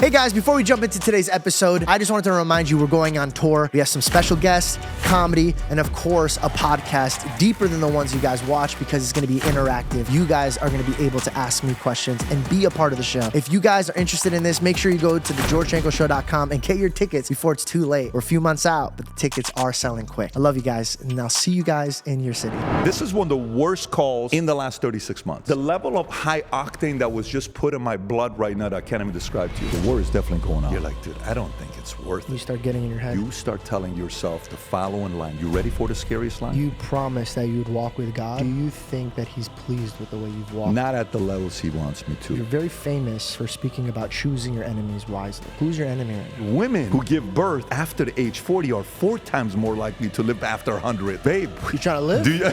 Hey guys, before we jump into today's episode, I just wanted to remind you we're going on tour. We have some special guests, comedy, and of course, a podcast deeper than the ones you guys watch because it's gonna be interactive. You guys are gonna be able to ask me questions and be a part of the show. If you guys are interested in this, make sure you go to thegeorgejankoshow.com and get your tickets before it's too late. We're a few months out, but the tickets are selling quick. I love you guys, and I'll see you guys in your city. This is one of the worst calls in the last 36 months. The level of high octane that was just put in my blood right now that I can't even describe to you. The war is definitely going on. You're like, dude, I don't think it's worth it. You start getting in your head. You start telling yourself the following line. You ready for the scariest line? You promised that you'd walk with God. Do you think that he's pleased with the way you've walked? Not at the levels he wants me to. You're very famous for speaking about choosing your enemies wisely. Who's your enemy right now? Women who give birth after the age 40 are 4 times more likely to live after 100. Babe. You trying to live? Do you?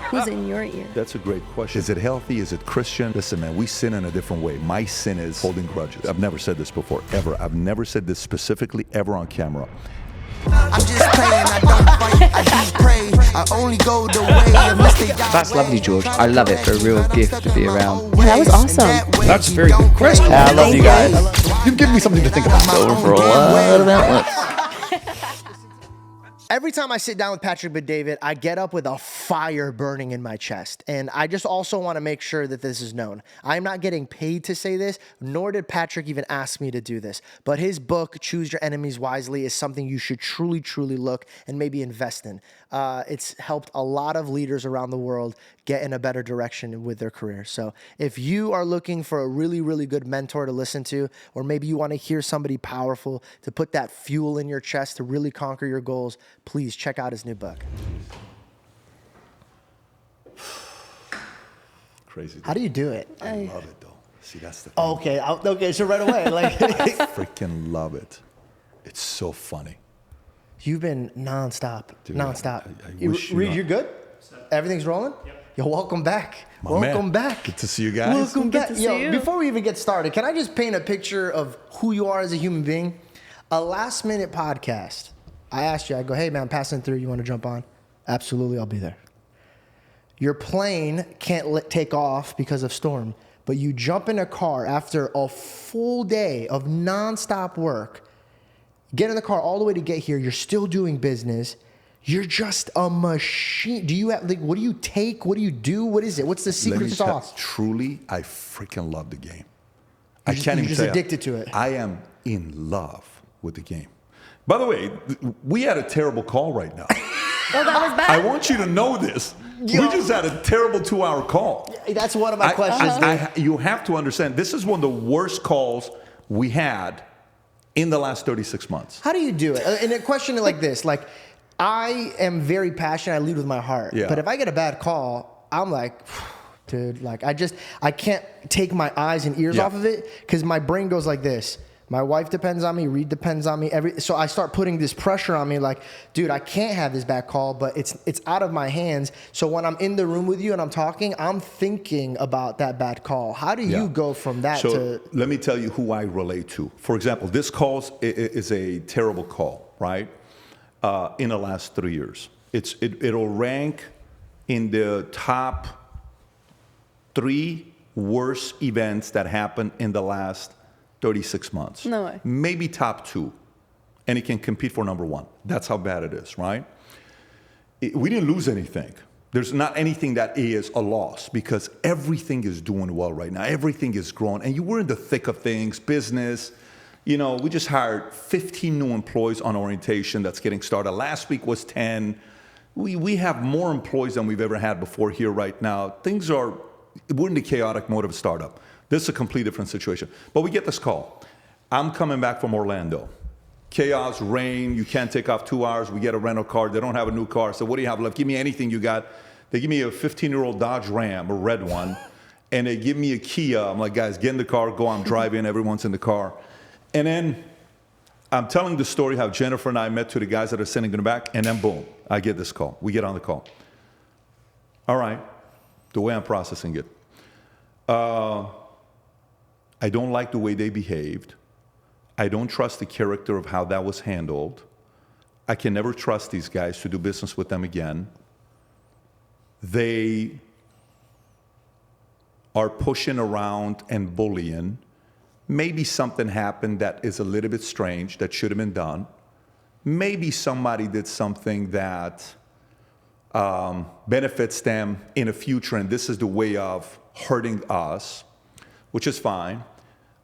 Who's in your ear? That's a great question. Is it healthy? Is it Christian? Listen, man, we sin in a different way. My sin is holding grudges. I've never said this before, ever. I've never said this specifically ever on camera. I'm just praying, I don't fight, I just pray. I only go the way of mistake. That's lovely, George. I love it. A real gift to be around. Yeah, that was awesome. That's a very good question. I love you guys. You've given me something to think about. Going for a lot of outlets. Every time I sit down with Patrick Bet-David, I get up with a fire burning in my chest. And I just also want to make sure that this is known. I'm not getting paid to say this, nor did Patrick even ask me to do this. But his book, Choose Your Enemies Wisely, is something you should truly, truly look and maybe invest in. It's helped a lot of leaders around the world get in a better direction with their career. So if you are looking for a really, really good mentor to listen to, or maybe you want to hear somebody powerful to put that fuel in your chest to really conquer your goals, please check out his new book. Crazy. How do you do it? I love it, though. See, that's the thing. Oh, okay, so right away. I freaking love it. It's so funny. You've been nonstop. Dude, nonstop. I wish you Reed, know. you good? Everything's rolling? Yep. Yo, welcome back. Man. Back. Good to see you guys. Welcome back. to see Yo, you. before we even get started, can I just paint a picture of who you are as a human being? A last minute podcast. I asked you, I go, hey man, I'm passing through. You want to jump on? Absolutely, I'll be there. Your plane can't take off because of storm, but you jump in a car after a full day of nonstop work. Get in the car all the way to get here. You're still doing business. You're just a machine. Do you have, like, what do you take? What do you do? What is it? What's the secret sauce? Truly, I freaking love the game. You're just addicted to it. I am in love with the game. By the way, we had a terrible call right now. Oh, that was bad. I want you to know this. We just had a terrible 2-hour call. That's one of my questions. You have to understand, this is one of the worst calls we had in the last 36 months. How do you do it? And a question like this, like, I am very passionate. I lead with my heart. Yeah. But if I get a bad call, I'm like, dude, like, I can't take my eyes and ears off of it because my brain goes like this. My wife depends on me. Reed depends on me. So I start putting this pressure on me like, dude, I can't have this bad call, but it's out of my hands. So when I'm in the room with you and I'm talking, I'm thinking about that bad call. How do you go from that to... Let me tell you who I relate to. For example, this call is a terrible call, right? In the last 3 years. It'll rank in the top 3 worst events that happened in the last 36 months. No way. Maybe top 2. And it can compete for number 1. That's how bad it is, right? We didn't lose anything. There's not anything that is a loss because everything is doing well right now. Everything is growing. And you were in the thick of things, business. You know, we just hired 15 new employees on orientation that's getting started. Last week was 10. We have more employees than we've ever had before here right now. We're in the chaotic mode of a startup. This is a completely different situation. But we get this call. I'm coming back from Orlando. Chaos, rain, you can't take off 2 hours. We get a rental car. They don't have a new car. So what do you have left? Give me anything you got. They give me a 15-year-old Dodge Ram, a red one. And they give me a Kia. I'm like, guys, get in the car, go. I'm driving. Everyone's in the car. And then I'm telling the story how Jennifer and I met to the guys that are sitting in the back. And then boom, I get this call. We get on the call. All right. The way I'm processing it. I don't like the way they behaved. I don't trust the character of how that was handled. I can never trust these guys to do business with them again. They are pushing around and bullying maybe something happened that is a little bit strange that should have been done. Maybe somebody did something that benefits them in the future, and this is the way of hurting us, which is fine.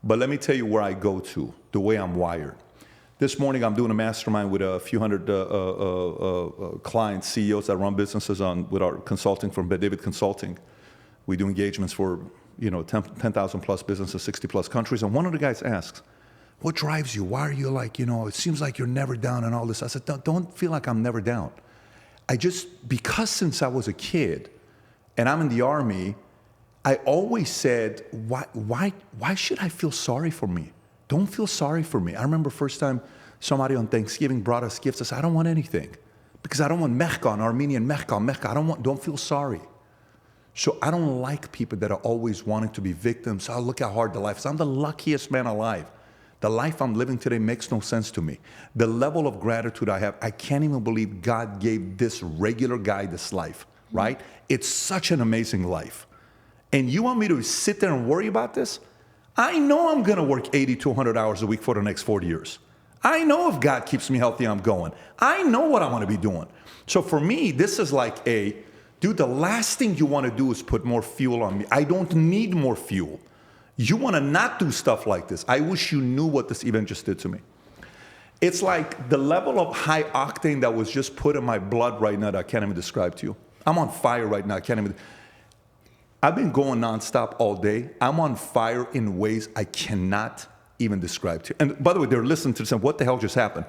But let me tell you where I go to, the way I'm wired. This morning, I'm doing a mastermind with a few hundred clients, CEOs that run businesses with our consulting from David Consulting. We do engagements for 10,000 plus businesses, 60 plus countries. And one of the guys asks, what drives you? Why are you like, it seems like you're never down and all this. I said, don't feel like I'm never down. Because since I was a kid and I'm in the Army, I always said, why should I feel sorry for me? Don't feel sorry for me. I remember first time somebody on Thanksgiving brought us gifts. I said, I don't want anything because I don't want Mecca, Armenian Mecca. Don't feel sorry. So I don't like people that are always wanting to be victims. Oh, look how hard the life is. I'm the luckiest man alive. The life I'm living today makes no sense to me. The level of gratitude I have, I can't even believe God gave this regular guy this life, right? It's such an amazing life. And you want me to sit there and worry about this? I know I'm going to work 80 to 100 hours a week for the next 40 years. I know if God keeps me healthy, I'm going. I know what I want to be doing. So for me, this is like dude, the last thing you want to do is put more fuel on me. I don't need more fuel. You want to not do stuff like this. I wish you knew what this event just did to me. It's like the level of high octane that was just put in my blood right now that I can't even describe to you. I'm on fire right now. I've been going nonstop all day. I'm on fire in ways I cannot even describe to you. And by the way, they're listening to this and what the hell just happened?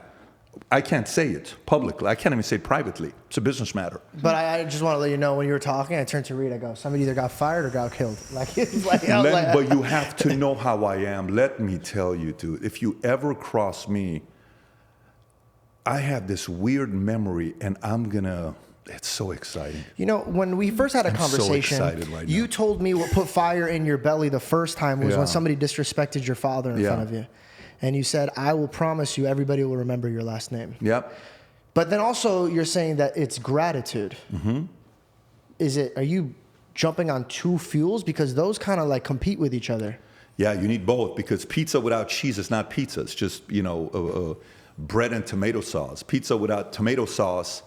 I can't say it publicly. I can't even say it privately. It's a business matter. But I just want to let you know, when you were talking, I turned to Reed. I go, somebody either got fired or got killed. But you have to know how I am. Let me tell you, dude, if you ever cross me, I have this weird memory, and it's so exciting. When we first had a conversation, so excited right you now. told me what put fire in your belly the first time was when somebody disrespected your father in front of you. And you said, I will promise you everybody will remember your last name. Yep. But then also you're saying that it's gratitude. Mm-hmm. Are you jumping on two fuels? Because those kind of like compete with each other. Yeah, you need both, because pizza without cheese is not pizza. It's just, bread and tomato sauce. Pizza without tomato sauce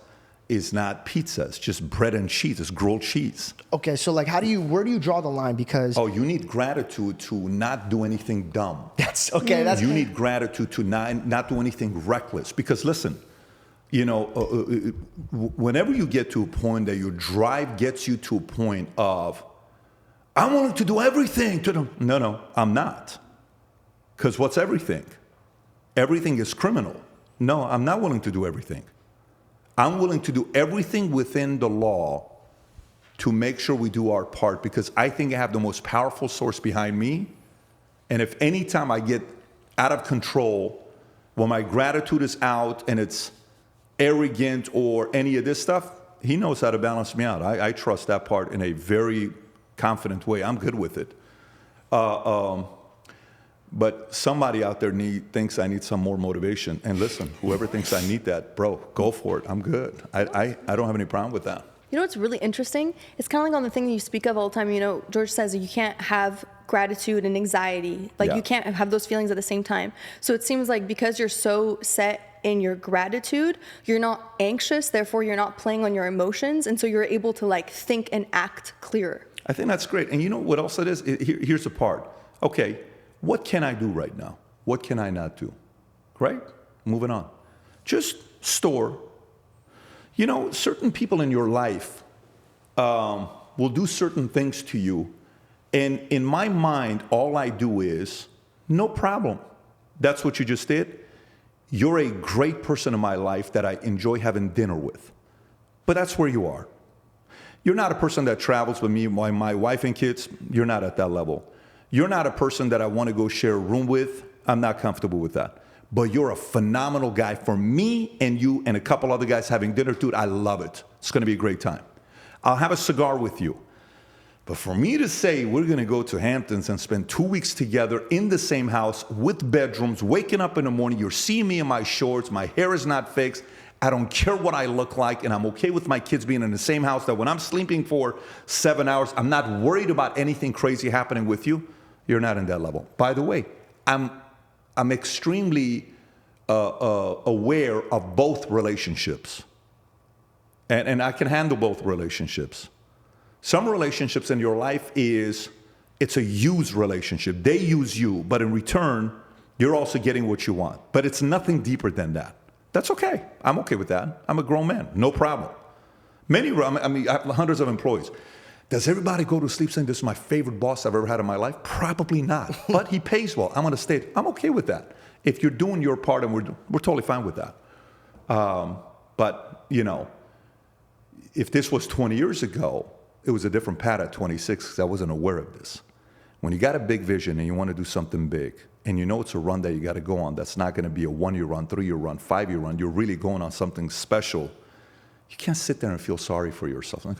is not pizza. It's just bread and cheese. It's grilled cheese. Okay, so like where do you draw the line? Because you need gratitude to not do anything dumb. That's okay. You need gratitude to not do anything reckless. Because listen, whenever you get to a point that your drive gets you to a point of, I want to do everything to them. No, I'm not. Because what's everything? Everything is criminal. No, I'm not willing to do everything. I'm willing to do everything within the law to make sure we do our part, because I think I have the most powerful source behind me. And if any time I get out of control, when my gratitude is out and it's arrogant or any of this stuff, he knows how to balance me out. I trust that part in a very confident way. I'm good with it. But somebody out there thinks I need some more motivation. And listen, whoever thinks I need that, bro, go for it. I'm good. I don't have any problem with that. You know what's really interesting? It's kind of like on the thing that you speak of all the time. George says you can't have gratitude and anxiety. You can't have those feelings at the same time. So it seems like because you're so set in your gratitude, you're not anxious, therefore you're not playing on your emotions. And so you're able to think and act clearer. I think that's great. And you know what else it is? Here's the part. Okay. What can I do right now? What can I not do? Right? Moving on. Just store. Certain people in your life will do certain things to you. And in my mind, all I do is, no problem. That's what you just did. You're a great person in my life that I enjoy having dinner with. But that's where you are. You're not a person that travels with me, my wife and kids. You're not at that level. You're not a person that I want to go share a room with. I'm not comfortable with that. But you're a phenomenal guy for me and you and a couple other guys having dinner. Dude, I love it. It's going to be a great time. I'll have a cigar with you. But for me to say we're going to go to Hamptons and spend 2 weeks together in the same house with bedrooms, waking up in the morning, you're seeing me in my shorts, my hair is not fixed, I don't care what I look like, and I'm okay with my kids being in the same house, that when I'm sleeping for 7 hours, I'm not worried about anything crazy happening with you. You're not in that level. By the way, I'm extremely aware of both relationships. And I can handle both relationships. Some relationships in your life it's a use relationship. They use you, but in return, you're also getting what you want. But it's nothing deeper than that. That's okay. I'm okay with that. I'm a grown man. No problem. I have hundreds of employees. Does everybody go to sleep saying this is my favorite boss I've ever had in my life? Probably not. But he pays well. I'm going to stay. I'm okay with that. If you're doing your part, and we're totally fine with that. But, if this was 20 years ago, it was a different path at 26 because I wasn't aware of this. When you got a big vision and you want to do something big, and you know it's a run that you got to go on, that's not going to be a 1-year run, 3-year run, 5-year run, you're really going on something special, you can't sit there and feel sorry for yourself. Like,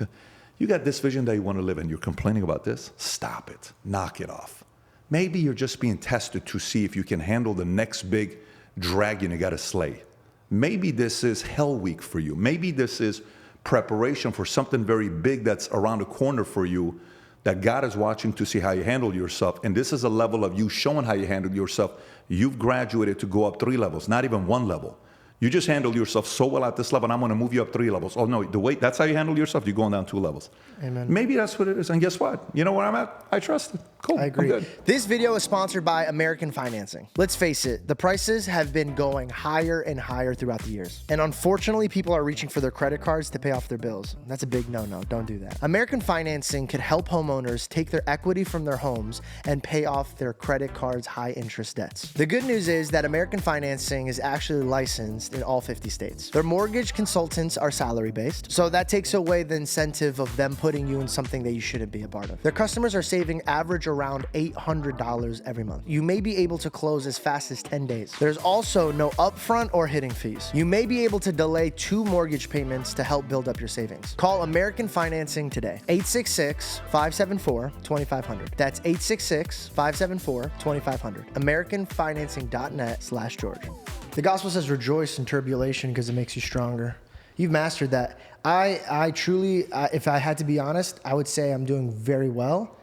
you got this vision that you want to live and you're complaining about this? Stop it. Knock it off. Maybe you're just being tested to see if you can handle the next big dragon you got to slay. Maybe this is hell week for you. Maybe this is preparation for something very big that's around the corner for you, that God is watching to see how you handle yourself. And this is a level of you showing how you handle yourself. You've graduated to go up 3 levels, not even 1 level. You just handle yourself so well at this level, and I'm going to move you up 3 levels. Oh, no, that's how you handle yourself? You're going down 2 levels. Amen. Maybe that's what it is. And guess what? You know where I'm at? I trust it. Cool. I agree. I'm good. This video is sponsored by American Financing. Let's face it, the prices have been going higher and higher throughout the years. And unfortunately, people are reaching for their credit cards to pay off their bills. That's a big no-no. Don't do that. American Financing could help homeowners take their equity from their homes and pay off their credit cards' high interest debts. The good news is that American Financing is actually licensed in all 50 states. Their mortgage consultants are salary-based, so that takes away the incentive of them putting you in something that you shouldn't be a part of. Their customers are saving average around $800 every month. You may be able to close as fast as 10 days. There's also no upfront or hidden fees. You may be able to delay 2 mortgage payments to help build up your savings. Call American Financing today. 866-574-2500. That's 866-574-2500. AmericanFinancing.net/George. The gospel says rejoice in tribulation because it makes you stronger. You've mastered that. I truly, if I had to be honest, I would say I'm doing very well.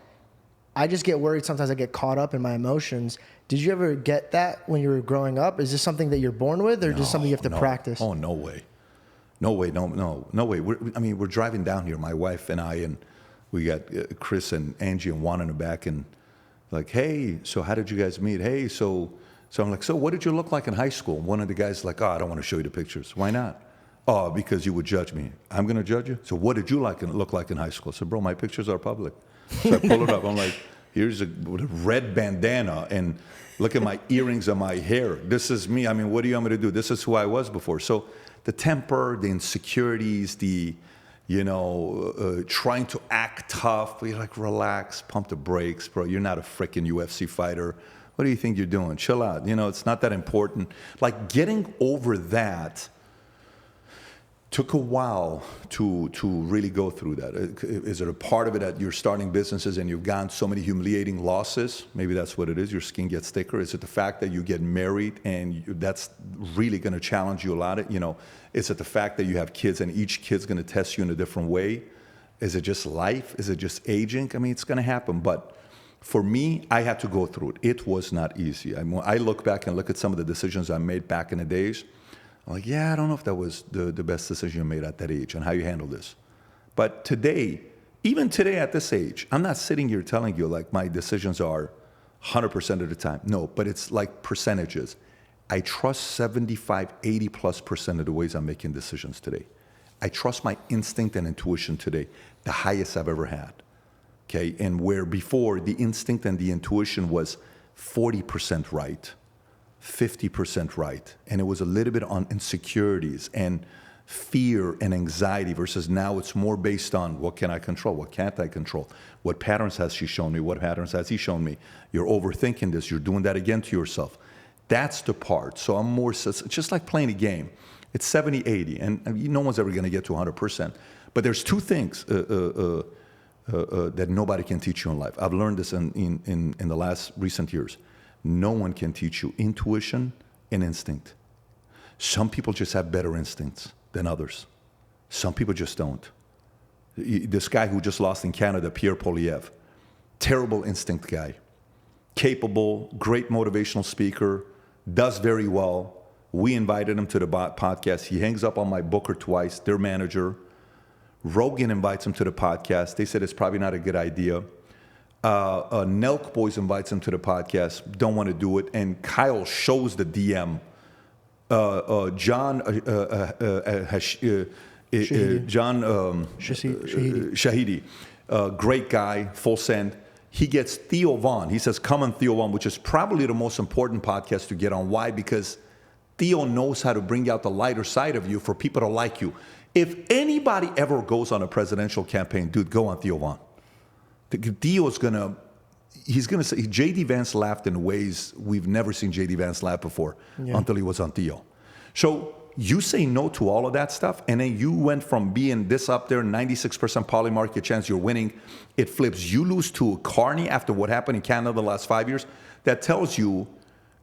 I just get worried sometimes. I get caught up in my emotions. Did you ever get that when you were growing up? Is this something that you're born with, or just something you have to practice? Oh, no way. No way, no way. We're driving down here, my wife and I, and we got Chris and Angie and Juan in the back, and like, hey, so how did you guys meet? Hey, so I'm like, so what did you look like in high school? One of the guys like, oh, I don't want to show you the pictures. Why not? Oh, because you would judge me. I'm going to judge you? So what did you look like in high school? I said, bro, my pictures are public. So I pull it up. I'm like, here's a red bandana, and look at my earrings and my hair. This is me. I mean, what do you want me to do? This is who I was before. So the temper, the insecurities, trying to act tough. You're like, relax, pump the brakes, bro. You're not a freaking UFC fighter. What do you think you're doing? Chill out. It's not that important. Like, getting over that took a while to really go through that. Is it a part of it that you're starting businesses and you've gotten so many humiliating losses? Maybe that's what it is. Your skin gets thicker. Is it the fact that you get married and that's really going to challenge you a lot? Is it the fact that you have kids and each kid's going to test you in a different way? Is it just life? Is it just aging? I mean, it's going to happen. But for me, I had to go through it. It was not easy. I look back and look at some of the decisions I made back in the days. I'm like, yeah, I don't know if that was the best decision you made at that age and how you handle this. But today, even today at this age, I'm not sitting here telling you like my decisions are 100% of the time. No, but it's like percentages. I trust 75, 80+% of the ways I'm making decisions today. I trust my instinct and intuition today, the highest I've ever had. Okay, and where before the instinct and the intuition was 40% right, 50% right, and it was a little bit on insecurities and fear and anxiety, versus now it's more based on what can I control, what can't I control, what patterns has she shown me, what patterns has he shown me. You're overthinking this, you're doing that again to yourself. That's the part. So I'm more, it's just like playing a game. It's 70, 80, and no one's ever going to get to 100%. But there's two things that nobody can teach you in life. I've learned this in the last recent years. No one can teach you intuition and instinct. Some people just have better instincts than others. Some people just don't. This guy who just lost in Canada, Pierre Poilievre, terrible instinct guy. capable, great motivational speaker, does very well. We invited him to the podcast. He hangs up on my booker twice, their manager. Rogan invites him to the podcast. They said it's probably not a good idea. Nelk Boys invites him to the podcast. Don't want to do it. And Kyle shows the DM. Shahidi, great guy, full send. He gets Theo Vaughn. He says, come on Theo Vaughn, which is probably the most important podcast to get on. Why? Because Theo knows how to bring out the lighter side of you for people to like you. If anybody ever goes on a presidential campaign, dude, go on Theo Vaughn. Theo's he's gonna say, J.D. Vance laughed in ways we've never seen J.D. Vance laugh before until he was on Theo. So you say no to all of that stuff, and then you went from being this up there, 96% poly market chance you're winning, it flips. You lose to Carney after what happened in Canada the last 5 years. That tells you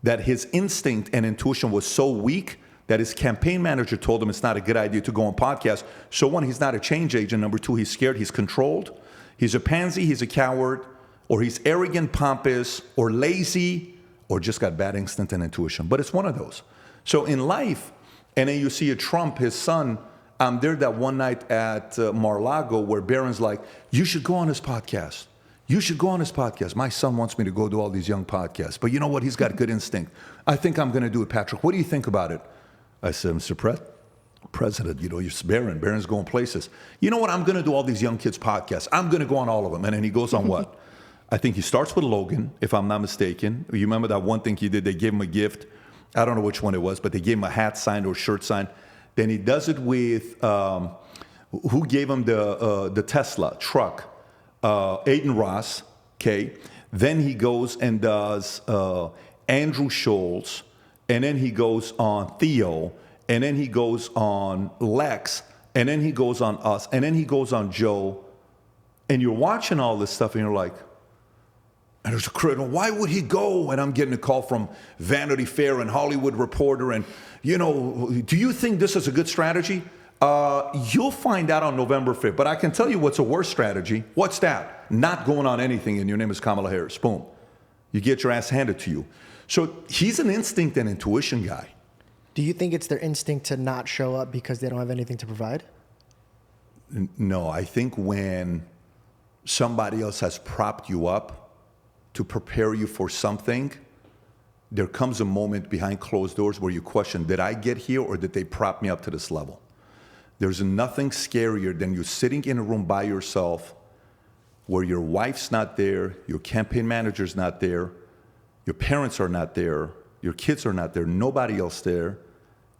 that his instinct and intuition was so weak that his campaign manager told him it's not a good idea to go on podcast. So one, he's not a change agent. Number two, he's scared, he's controlled. He's a pansy, he's a coward, or he's arrogant, pompous, or lazy, or just got bad instinct and intuition. But it's one of those. So in life, and then you see a Trump, his son, I'm there that one night at Mar-a-Lago where Barron's like, you should go on his podcast. You should go on his podcast. My son wants me to go do all these young podcasts. But you know what? He's got good instinct. I think I'm going to do it, Patrick. What do you think about it? I said, Mr. President, you know, you're Barron. Barron's going places. You know what? I'm going to do all these young kids' podcasts. I'm going to go on all of them. And then he goes on what? I think he starts with Logan, if I'm not mistaken. You remember that one thing he did? They gave him a gift. I don't know which one it was, but they gave him a hat signed or shirt signed. Then he does it with, who gave him the Tesla truck? Aiden Ross, okay. Then he goes and does Andrew Schultz, and then he goes on Theo, and then he goes on Lex, and then he goes on us, and then he goes on Joe. And you're watching all this stuff, and you're like, and there's a critic, why would he go? And I'm getting a call from Vanity Fair and Hollywood Reporter, and, you know, do you think this is a good strategy? You'll find out on November 5th. But I can tell you what's a worse strategy. What's that? Not going on anything, and your name is Kamala Harris. Boom. You get your ass handed to you. So he's an instinct and intuition guy. Do you think it's their instinct to not show up because they don't have anything to provide? No, I think when somebody else has propped you up to prepare you for something, there comes a moment behind closed doors where you question, did I get here or did they prop me up to this level? There's nothing scarier than you sitting in a room by yourself where your wife's not there, your campaign manager's not there, your parents are not there, your kids are not there, nobody else there,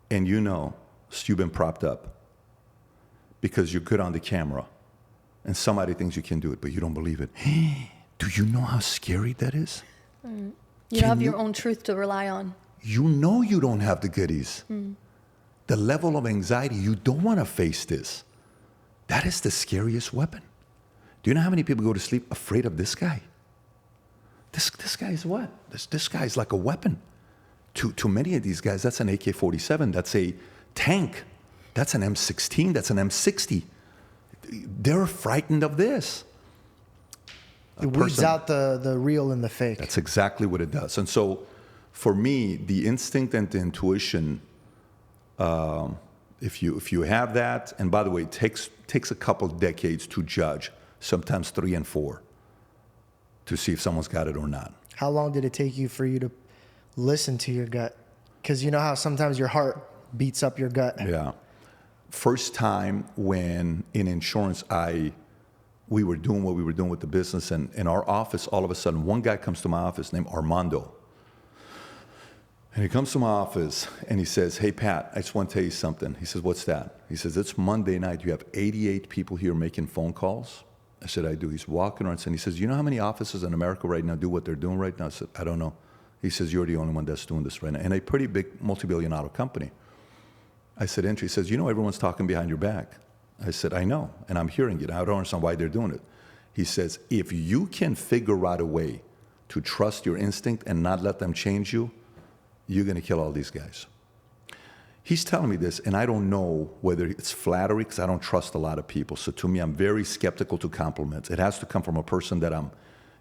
and you know you've been propped up because you're good on the camera and somebody thinks you can do it, but you don't believe it. Do you know how scary that is? You don't have your own truth to rely on. You know you don't have the goodies. The level of anxiety, you don't want to face this. That is the scariest weapon. Do you know how many people go to sleep afraid of this guy? This guy is what? This guy is like a weapon. To many of these guys, that's an AK-47, that's a tank, that's an M16, that's an M60. They're frightened of this. It weeds out the real and the fake. That's exactly what it does. And so for me, the instinct and the intuition, if you have that, and by the way, it takes a couple decades to judge, sometimes 3 and 4, to see if someone's got it or not. How long did it take you for you to listen to your gut? Because you know how sometimes your heart beats up your gut. Yeah. First time when in insurance, we were doing what we were doing with the business, and in our office, all of a sudden, one guy comes to my office named Armando. And he comes to my office and he says, hey, Pat, I just want to tell you something. He says, what's that? He says, it's Monday night. You have 88 people here making phone calls. I said, I do. He's walking around and he says, you know how many offices in America right now do what they're doing right now? I said, I don't know. He says, you're the only one that's doing this right now. And a pretty big multi-billion-dollar company. I said, Entry. He says, you know, everyone's talking behind your back. I said, I know, and I'm hearing it. I don't understand why they're doing it. He says, if you can figure out a way to trust your instinct and not let them change you, you're going to kill all these guys. He's telling me this, and I don't know whether it's flattery, because I don't trust a lot of people. So to me, I'm very skeptical to compliments. It has to come from a person that I'm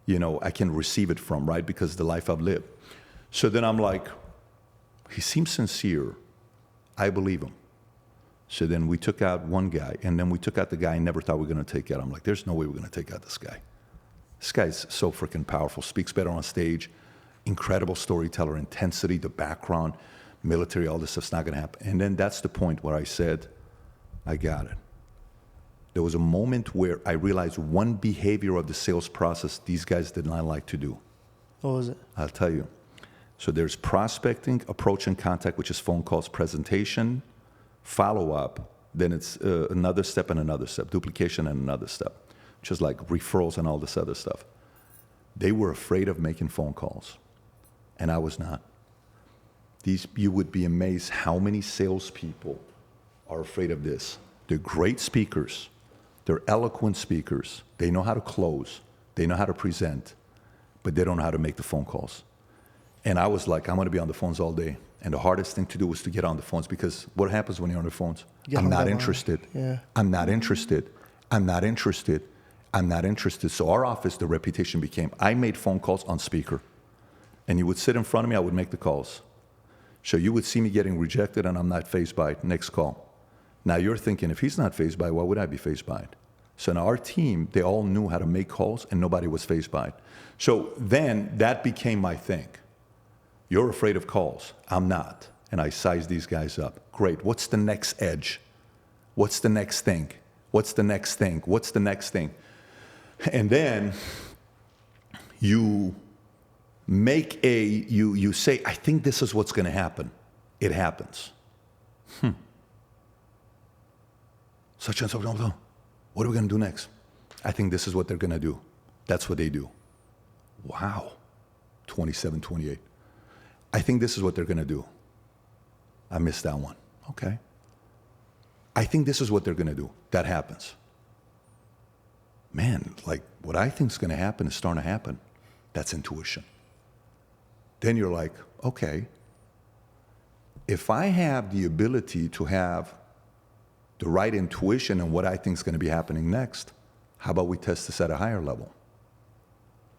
I can receive it from, right? Because the life I've lived. So then I'm like, he seems sincere. I believe him. So then we took out one guy, and then we took out the guy I never thought we were going to take out. I'm like, there's no way we're going to take out this guy. This guy's so freaking powerful, speaks better on stage, incredible storyteller, intensity, the background, military, all this stuff's not going to happen. And then that's the point where I said, I got it. There was a moment where I realized one behavior of the sales process these guys did not like to do. What was it? I'll tell you. So there's prospecting, approach and contact, which is phone calls, presentation, follow-up, then it's another step and another step, duplication and another step, which is like referrals and all this other stuff. They were afraid of making phone calls, and I was not. You would be amazed how many salespeople are afraid of this. They're great speakers. They're eloquent speakers. They know how to close. They know how to present, but they don't know how to make the phone calls. And I was like, I'm going to be on the phones all day. And the hardest thing to do was to get on the phones, because what happens when you're on the phones? I'm not interested. Yeah. I'm not interested. I'm not interested. I'm not interested. So our office, the reputation became, I made phone calls on speaker. And you would sit in front of me, I would make the calls. So you would see me getting rejected, and I'm not fazed by it. Next call. Now you're thinking, if he's not fazed by it, why would I be fazed by it? So now our team, they all knew how to make calls, and nobody was fazed by it. So then that became my thing. You're afraid of calls. I'm not. And I sized these guys up. Great. What's the next edge? What's the next thing? What's the next thing? What's the next thing? And then you make you say, I think this is what's going to happen. It happens. Such and so, what are we going to do next? I think this is what they're going to do. That's what they do. Wow. 27, 28. I think this is what they're going to do. I missed that one. Okay. I think this is what they're going to do. That happens. Man, like what I think is going to happen is starting to happen. That's intuition. Then you're like, okay, if I have the ability to have the right intuition and what I think is going to be happening next, how about we test this at a higher level?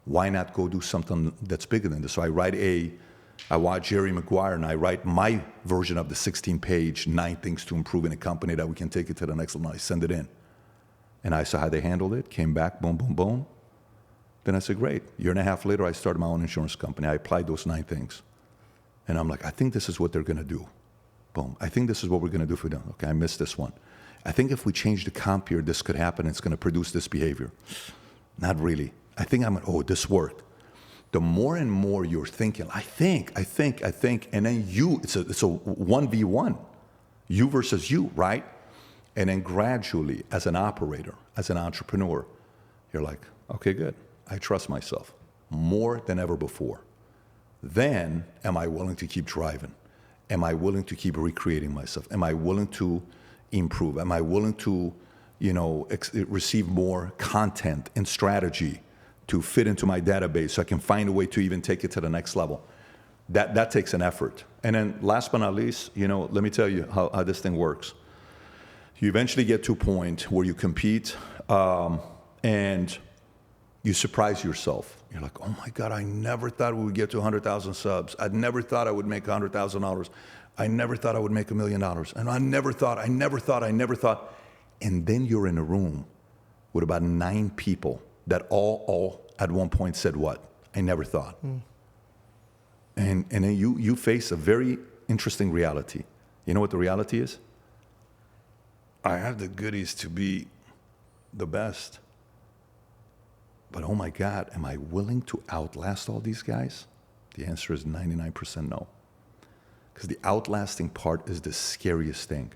Why not go do something that's bigger than this? So I watch Jerry Maguire, and I write my version of the 16-page 9 things to improve in a company that we can take it to the next level. I send it in. And I saw how they handled it, came back, boom, boom, boom. Then I said, great. A year and a half later, I started my own insurance company. I applied those 9 things. And I'm like, I think this is what they're going to do. Boom. I think this is what we're going to do for them. Okay, I missed this one. I think if we change the comp here, this could happen. It's going to produce this behavior. Not really. I think this worked. The more and more you're thinking, I think, and then it's a 1v1, you versus you, right? And then gradually, as an operator, as an entrepreneur, you're like, okay, good. I trust myself more than ever before. Then, am I willing to keep driving? Am I willing to keep recreating myself? Am I willing to improve? Am I willing to, receive more content and strategy to fit into my database so I can find a way to even take it to the next level? That takes an effort. And then last but not least, let me tell you how this thing works. You eventually get to a point where you compete and you surprise yourself. You're like, oh my God, I never thought we would get to 100,000 subs. I never thought I would make $100,000. I never thought I would make $1 million. And I never thought. And then you're in a room with about 9 people that all at one point said what? I never thought. And then you face a very interesting reality. You know what the reality is? I have the goodies to be the best. But oh my God, am I willing to outlast all these guys? The answer is 99% no. Because the outlasting part is the scariest thing.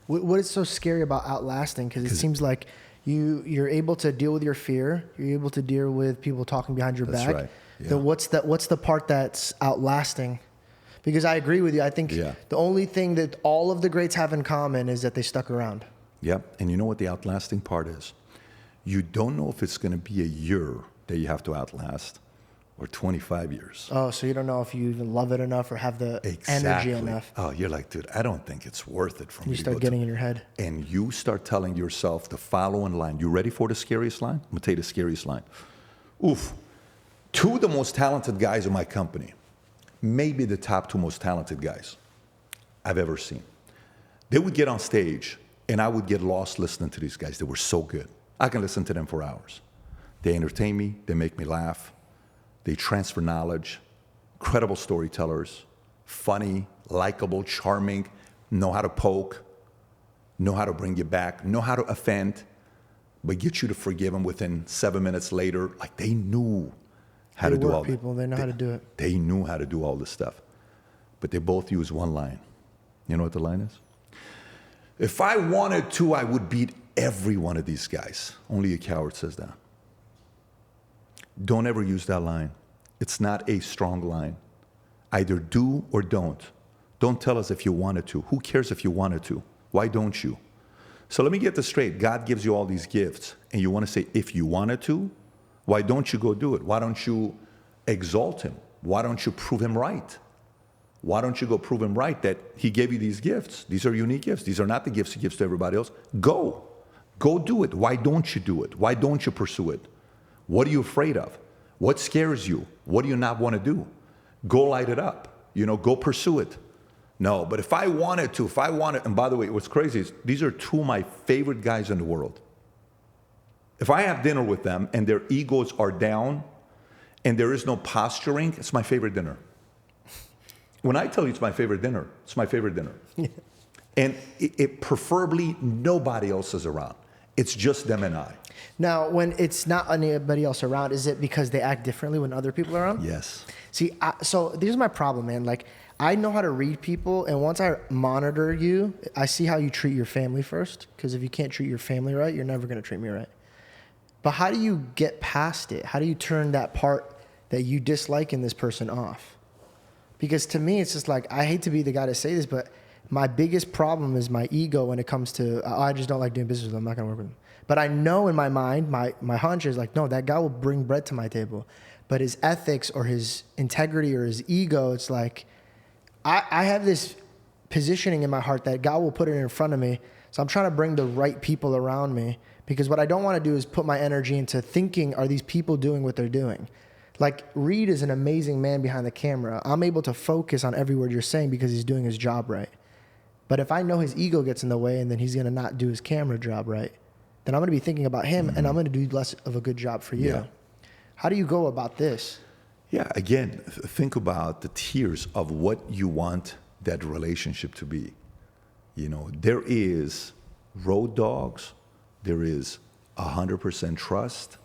What is so scary about outlasting? Because it seems like you're able to deal with your fear. You're able to deal with people talking behind your back. That's right. Yeah. Then what's the part that's outlasting? Because I agree with you. I think the only thing that all of the greats have in common is that they stuck around. Yep. And you know what the outlasting part is? You don't know if it's going to be a year that you have to outlast or 25 years. Oh, so you don't know if you even love it enough or have the energy enough. Oh, you're like, dude, I don't think it's worth it for me to go. You start getting in your head. And you start telling yourself the following line. You ready for the scariest line? I'm going to tell you the scariest line. Oof. Two of the most talented guys in my company, maybe the top two most talented guys I've ever seen. They would get on stage, and I would get lost listening to these guys. They were so good. I can listen to them for hours. They entertain me. They make me laugh. They transfer knowledge. Credible storytellers. Funny, likable, charming, know how to poke, know how to bring you back, know how to offend, but get you to forgive them within 7 minutes later. Like they knew how to do all people. They know how to do it. They knew how to do all this stuff. But they both use one line. You know what the line is? If I wanted to, I would beat every one of these guys. Only a coward says that. Don't ever use that line. It's not a strong line. Either do or don't. Don't tell us if you wanted to. Who cares if you wanted to? Why don't you? So let me get this straight. God gives you all these gifts, and you want to say, if you wanted to, why don't you go do it? Why don't you exalt him? Why don't you prove him right? Why don't you go prove him right that he gave you these gifts? These are unique gifts. These are not the gifts he gives to everybody else. Go. Go do it. Why don't you do it? Why don't you pursue it? What are you afraid of? What scares you? What do you not want to do? Go light it up. Go pursue it. No, but if I wanted to, and by the way, what's crazy is these are two of my favorite guys in the world. If I have dinner with them and their egos are down and there is no posturing, it's my favorite dinner. When I tell you it's my favorite dinner, it's my favorite dinner. And it preferably nobody else is around. It's just them and I. Now, when it's not anybody else around, is it because they act differently when other people are around? Yes. See, so here's my problem, man. Like, I know how to read people, and once I monitor you, I see how you treat your family first. Because if you can't treat your family right, you're never going to treat me right. But how do you get past it? How do you turn that part that you dislike in this person off? Because to me, it's just like, I hate to be the guy to say this, but my biggest problem is my ego when it comes to, I just don't like doing business with them. I'm not going to work with them. But I know in my mind, my hunch is like, no, that guy will bring bread to my table. But his ethics or his integrity or his ego, it's like, I have this positioning in my heart that God will put it in front of me. So I'm trying to bring the right people around me, because what I don't want to do is put my energy into thinking, are these people doing what they're doing? Like, Reed is an amazing man behind the camera. I'm able to focus on every word you're saying because he's doing his job right. But if I know his ego gets in the way and then he's going to not do his camera job right, then I'm going to be thinking about him, and I'm going to do less of a good job for you. Yeah. How do you go about this? Yeah, again, think about the tiers of what you want that relationship to be. There is road dogs. There is 100% trust,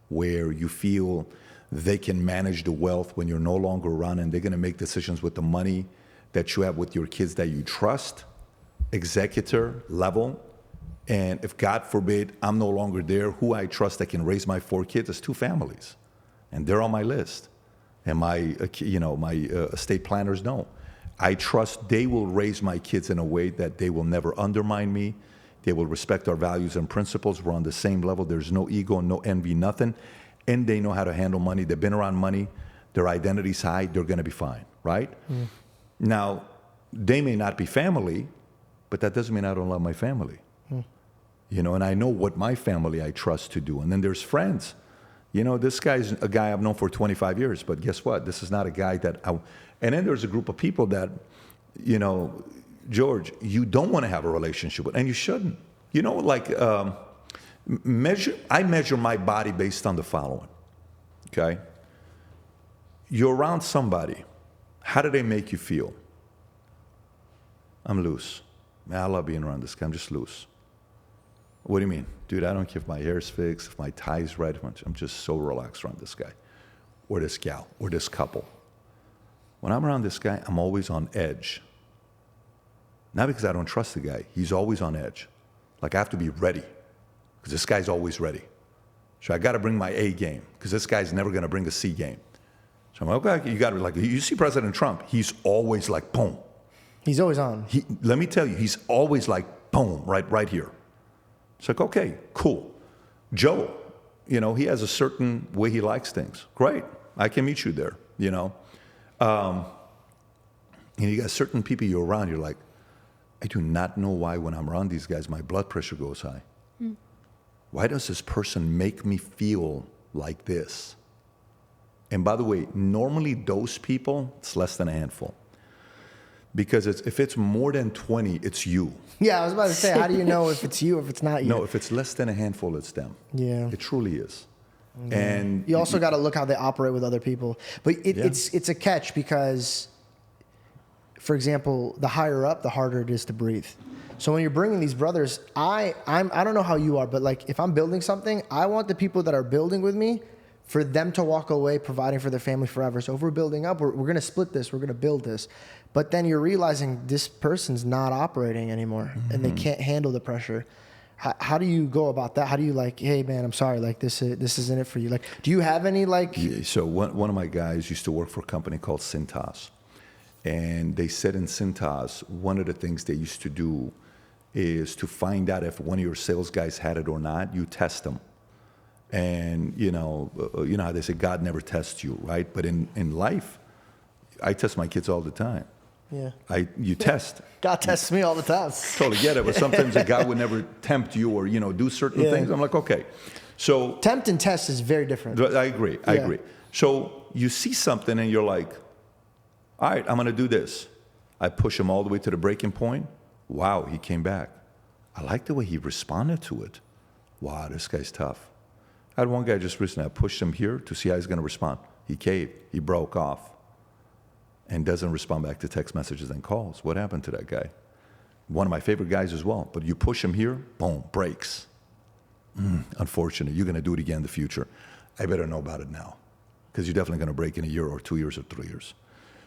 where you feel they can manage the wealth when you're no longer around, and they're going to make decisions with the money that you have with your kids that you trust, executor level. And if, God forbid, I'm no longer there, who I trust that can raise my 4 kids is 2 families. And they're on my list. And my estate planners know. I trust they will raise my kids in a way that they will never undermine me. They will respect our values and principles. We're on the same level. There's no ego, no envy, nothing. And they know how to handle money. They've been around money. Their identity's high. They're going to be fine, right? Mm. Now, they may not be family, but that doesn't mean I don't love my family. Mm. And I know what my family I trust to do. And then there's friends. This guy's a guy I've known for 25 years, but guess what? This is not a guy that and then there's a group of people that, George, you don't want to have a relationship with, and you shouldn't. I measure my body based on the following, okay? You're around somebody. How do they make you feel? I'm loose. Man, I love being around this guy. I'm just loose. What do you mean? Dude, I don't care if my hair's fixed, if my tie's right. I'm just so relaxed around this guy or this gal or this couple. When I'm around this guy, I'm always on edge. Not because I don't trust the guy. He's always on edge. Like, I have to be ready because this guy's always ready. So I got to bring my A game because this guy's never going to bring a C game. So I'm like, okay, you got to, like, you see President Trump, he's always like, boom. He's always on. Let me tell you, he's always like, boom, right here. It's like, okay, cool. Joe, he has a certain way he likes things. Great, I can meet you there, And you got certain people you're around, you're like, I do not know why when I'm around these guys, my blood pressure goes high. Mm. Why does this person make me feel like this? And by the way, normally those people, it's less than a handful. Because if it's more than 20, it's you. Yeah, I was about to say, how do you know if it's you, if it's not you? No, if it's less than a handful, it's them. Yeah. It truly is. Yeah. And you also got to look how they operate with other people. But it's a catch because, for example, the higher up, the harder it is to breathe. So when you're bringing these brothers, I don't know how you are, but like if I'm building something, I want the people that are building with me for them to walk away providing for their family forever. So if we're building up, we're going to split this, we're going to build this. But then you're realizing this person's not operating anymore and they can't handle the pressure. How do you go about that? How do you like, hey man, I'm sorry, like this isn't it for you? Like, do you have any like? Yeah, so one of my guys used to work for a company called Cintas. And they said in Cintas, one of the things they used to do is to find out if one of your sales guys had it or not, you test them. And you know how they say God never tests you, right? But in life, I test my kids all the time. Yeah. You test. God tests me all the time. Totally get it, but sometimes a God would never tempt you or do certain things. I'm like, okay. So tempt and test is very different. I agree. I agree. So you see something and you're like, all right, I'm going to do this. I push him all the way to the breaking point. Wow, he came back. I like the way he responded to it. Wow, this guy's tough. I had one guy just recently, I pushed him here to see how he's going to respond. He caved. He broke off and doesn't respond back to text messages and calls. What happened to that guy? One of my favorite guys as well. But you push him here, boom, breaks. Unfortunate. You're going to do it again in the future. I better know about it now because you're definitely going to break in a year or 2 years or 3 years.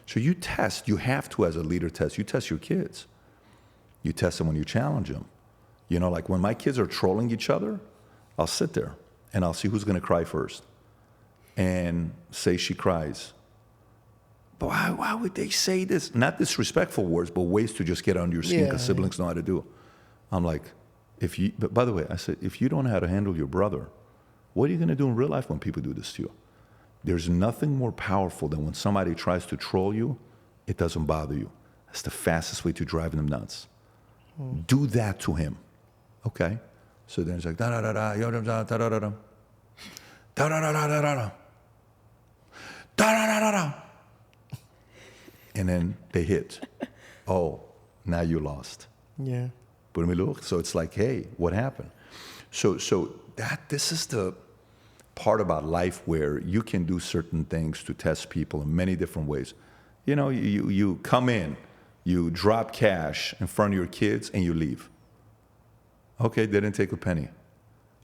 So you test. You have to, as a leader, test. You test your kids. You test them when you challenge them. Like when my kids are trolling each other, I'll sit there and I'll see who's going to cry first. And say she cries. But why would they say this? Not disrespectful words, but ways to just get under your skin because siblings know how to do it. I'm like, but by the way, I said, if you don't know how to handle your brother, what are you going to do in real life when people do this to you? There's nothing more powerful than when somebody tries to troll you, it doesn't bother you. That's the fastest way to drive them nuts. Do that to him, okay? So then it's like, da-da-da-da, da-da-da-da, da-da-da-da, da-da-da-da-da-da, da-da-da-da-da. And then they hit. Oh, now you lost. Yeah. So it's like, hey, what happened? So this is the part about life where you can do certain things to test people in many different ways. You come in, you drop cash in front of your kids, and you leave. Okay, they didn't take a penny.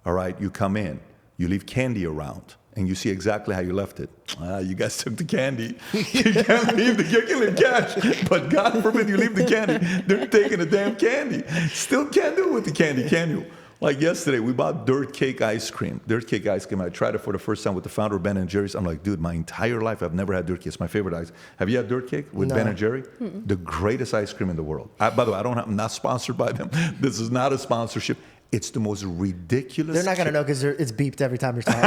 All right, you come in, you leave candy around, and you see exactly how you left it. You guys took the candy. You can't leave you can leave cash, but God forbid you leave the candy. They're taking the damn candy. Still can't do it with the candy, can you? Like yesterday, we bought dirt cake ice cream. Dirt cake ice cream. I tried it for the first time with the founder of Ben & Jerry's. I'm like, dude, my entire life I've never had dirt cake. It's my favorite ice. Have you had dirt cake with Ben & Jerry? Mm-mm. The greatest ice cream in the world. By the way, I'm not sponsored by them. This is not a sponsorship. It's the most ridiculous. They're not going to know because it's beeped every time you're talking.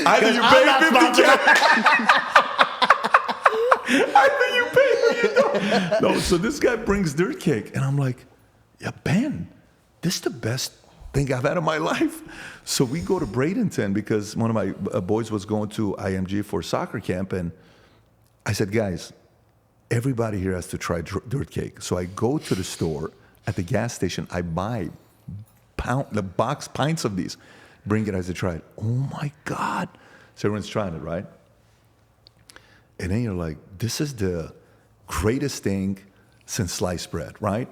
Either you pay 50 Either you pay or you don't. No, so this guy brings dirt cake. And I'm like, yeah, Ben, this is the best thing I've had in my life. So we go to Bradenton because one of my boys was going to IMG for soccer camp. And I said, guys, everybody here has to try dirt cake. So I go to the store. At the gas station, I buy pints of these. Bring it as I try it. Oh my God. So everyone's trying it, right? And then you're like, this is the greatest thing since sliced bread, right?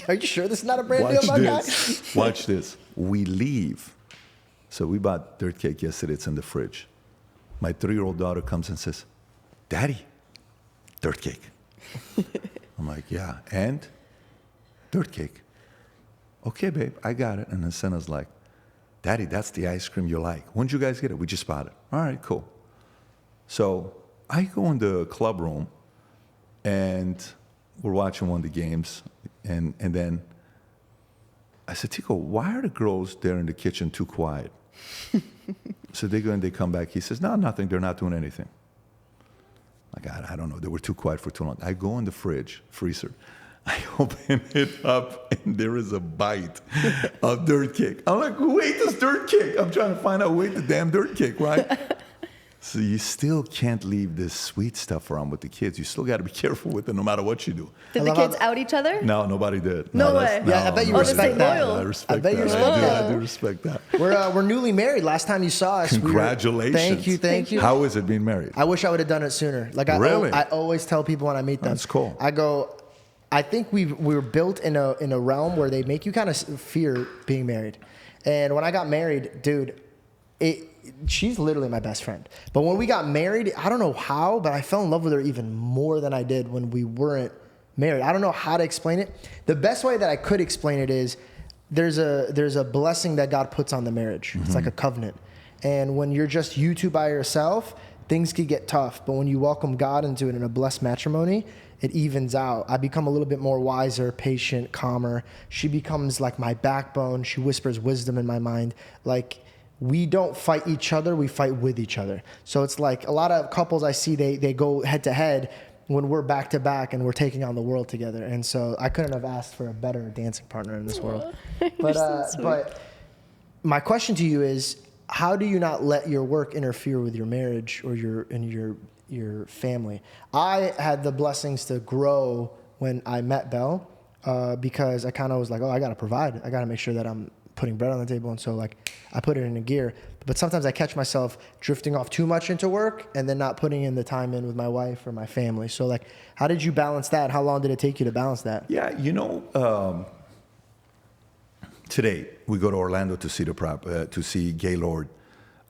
Are you sure this is not a brand deal, my guy? Watch this. We leave. So we bought dirt cake yesterday. It's in the fridge. My 3-year-old daughter comes and says, Daddy, dirt cake. I'm like, yeah, and? Dirt cake. Okay, babe, I got it. And then Senna's like, Daddy, that's the ice cream you like. When did you guys get it? We just bought it. All right, cool. So I go in the club room, and we're watching one of the games, and then I said, Tico, why are the girls there in the kitchen too quiet? So they go and they come back. He says, no, nothing. They're not doing anything. Like, I don't know. They were too quiet for too long. I go in the freezer. I open it up and there is a bite of dirt cake. I'm like, who ate this dirt cake? I'm trying to find out who ate the damn dirt cake, right? So you still can't leave this sweet stuff around with the kids. You still got to be careful with it no matter what you do. Did the kids out each other? No, nobody did. No way. Yeah, I bet you respect that. I respect I bet you that. respect that. I do respect that. We're newly married. Last time you saw us, Congratulations. Thank you. How is it being married? I wish I would have done it sooner. Like Really? I always tell people when I meet them. That's cool. I go, I think we were built in a realm where they make you kind of fear being married. And when I got married, dude, she's literally my best friend. But when we got married, I don't know how, but I fell in love with her even more than I did when we weren't married. I don't know how to explain it. The best way that I could explain it is there's a blessing that God puts on the marriage. Mm-hmm. It's like a covenant. And when you're just you two by yourself, things could get tough. But when you welcome God into it in a blessed matrimony, it evens out. I become a little bit more wiser, patient, calmer. She becomes like my backbone. She whispers wisdom in my mind. Like, we don't fight each other, we fight with each other. So it's like a lot of couples I see, they go head to head when we're back to back and we're taking on the world together. And so I couldn't have asked for a better dancing partner in this world. But my question to you is, how do you not let your work interfere with your marriage or your family? I had the blessings to grow when I met Belle because I kind of was like, oh, I got to provide. I got to make sure that I'm putting bread on the table. And so like I put it in a gear. But sometimes I catch myself drifting off too much into work and then not putting in the time in with my wife or my family. So like, how did you balance that? How long did it take you to balance that? Yeah, today we go to Orlando to see to see Gaylord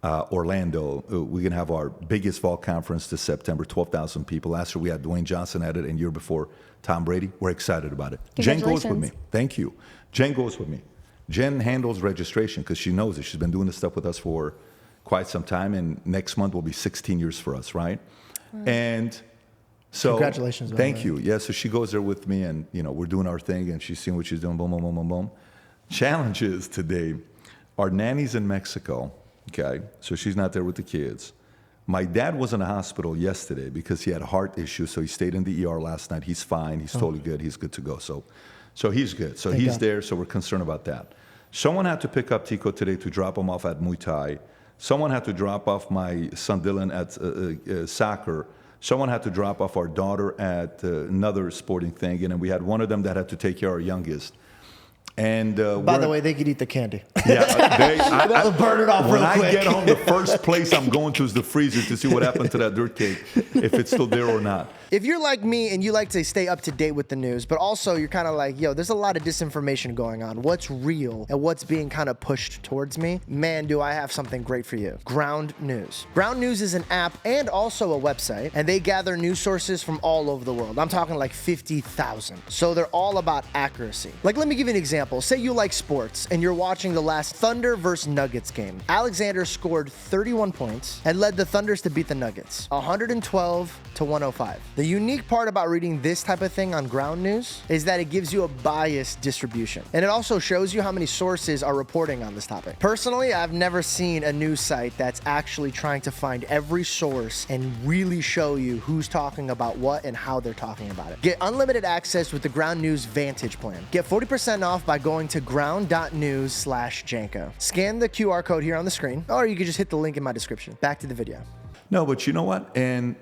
Orlando. We're gonna have our biggest fall conference this September, 12,000 people. Last year we had Dwayne Johnson at it, and year before Tom Brady. We're excited about it. Jen goes with me. Thank you. Jen goes with me. Jen handles registration because she knows it. She's been doing this stuff with us for quite some time, and next month will be 16 years for us, right? Wow. And so, congratulations. Thank you. Yeah, so she goes there with me, and we're doing our thing, and she's seeing what she's doing. Boom, boom, boom, boom, boom. Challenges today. Our nanny's in Mexico. Okay, so she's not there with the kids. My dad was in a hospital yesterday because he had a heart issue, so he stayed in the ER last night. He's fine. He's totally good. He's good to go. So he's good. So he's there, so we're concerned about that. Someone had to pick up Tico today to drop him off at Muay Thai. Someone had to drop off my son Dylan at soccer. Someone had to drop off our daughter at another sporting thing. And then we had one of them that had to take care of our youngest. And by the way, they could eat the candy. Yeah, That'll burn it off real quick. When I get home, the first place I'm going to is the freezer to see what happened to that dirt cake, if it's still there or not. If you're like me and you like to stay up to date with the news, but also you're kind of like, yo, there's a lot of disinformation going on. What's real and what's being kind of pushed towards me? Man, do I have something great for you. Ground News. Ground News is an app and also a website, and they gather news sources from all over the world. I'm talking like 50,000. So they're all about accuracy. Like, let me give you an example. Say you like sports and you're watching the last Thunder versus Nuggets game. Alexander scored 31 points and led the Thunders to beat the Nuggets, 112-105. The unique part about reading this type of thing on Ground News is that it gives you a biased distribution. And it also shows you how many sources are reporting on this topic. Personally, I've never seen a news site that's actually trying to find every source and really show you who's talking about what and how they're talking about it. Get unlimited access with the Ground News Vantage plan. Get 40% off by going to ground.news/Janko. Scan the QR code here on the screen, or you can just hit the link in my description. Back to the video. No, but you know what? And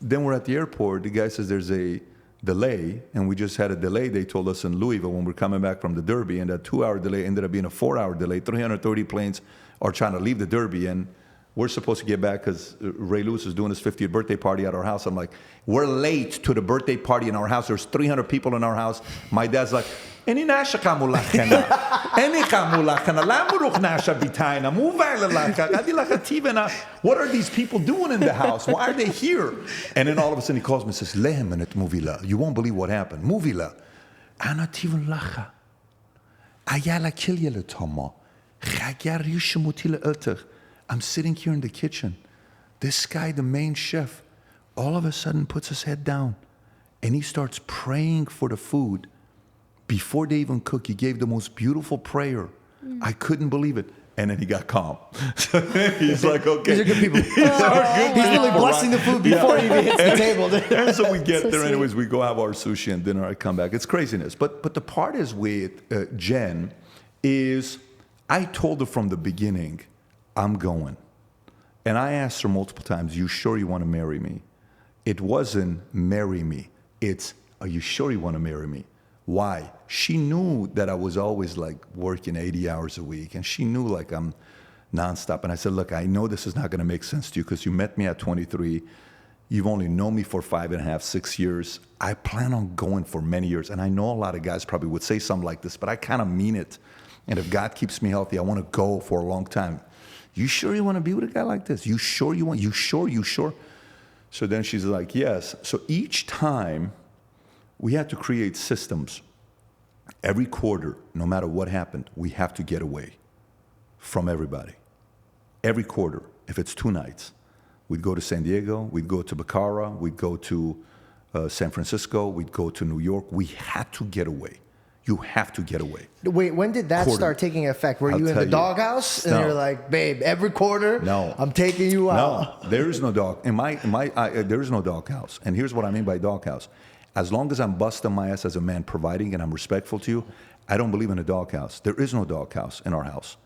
then we're at the airport. The guy says there's a delay, and we just had a delay, they told us, in Louisville when we're coming back from the Derby, and that 2-hour delay ended up being a 4-hour delay. 330 planes are trying to leave the Derby, and we're supposed to get back because Ray Lewis is doing his 50th birthday party at our house. I'm like, we're late to the birthday party in our house. There's 300 people in our house. My dad's like, what are these people doing in the house? Why are they here? And then all of a sudden he calls me and says, you won't believe what happened. Movila. I'm sitting here in the kitchen. This guy, the main chef, all of a sudden puts his head down and he starts praying for the food. Before they even cook, he gave the most beautiful prayer. I couldn't believe it. And then he got calm. So he's like, okay. These are good people. He's really blessing the food before he even hits the table. And so we get So there sweet. anyways. We go have our sushi and dinner. I come back. It's craziness. But the part is with Jen is I told her from the beginning, I'm going. And I asked her multiple times, you sure you want to marry me? It wasn't marry me. It's, are you sure you want to marry me? Why? She knew that I was always like working 80 hours a week, and she knew like I'm nonstop. And I said, look, I know this is not going to make sense to you because you met me at 23. You've only known me for 5.5, 6 years. I plan on going for many years. And I know a lot of guys probably would say something like this, but I kind of mean it. And if God keeps me healthy, I want to go for a long time. You sure you want to be with a guy like this? You sure you want? You sure? So then she's like, yes. So each time, we had to create systems. Every quarter, no matter what happened, we have to get away from everybody. Every quarter, if it's 2 nights, we'd go to San Diego, we'd go to Baccara, we'd go to San Francisco, we'd go to New York. We had to get away. You have to get away. Wait, when did that Quarter. start taking effect? Were I'll you in tell the you. doghouse? And No. you're like, babe, every quarter, No. I'm taking you out. No, there is no dog. There is no doghouse. And here's what I mean by doghouse. As long as I'm busting my ass as a man providing and I'm respectful to you, I don't believe in a doghouse. There is no doghouse in our house.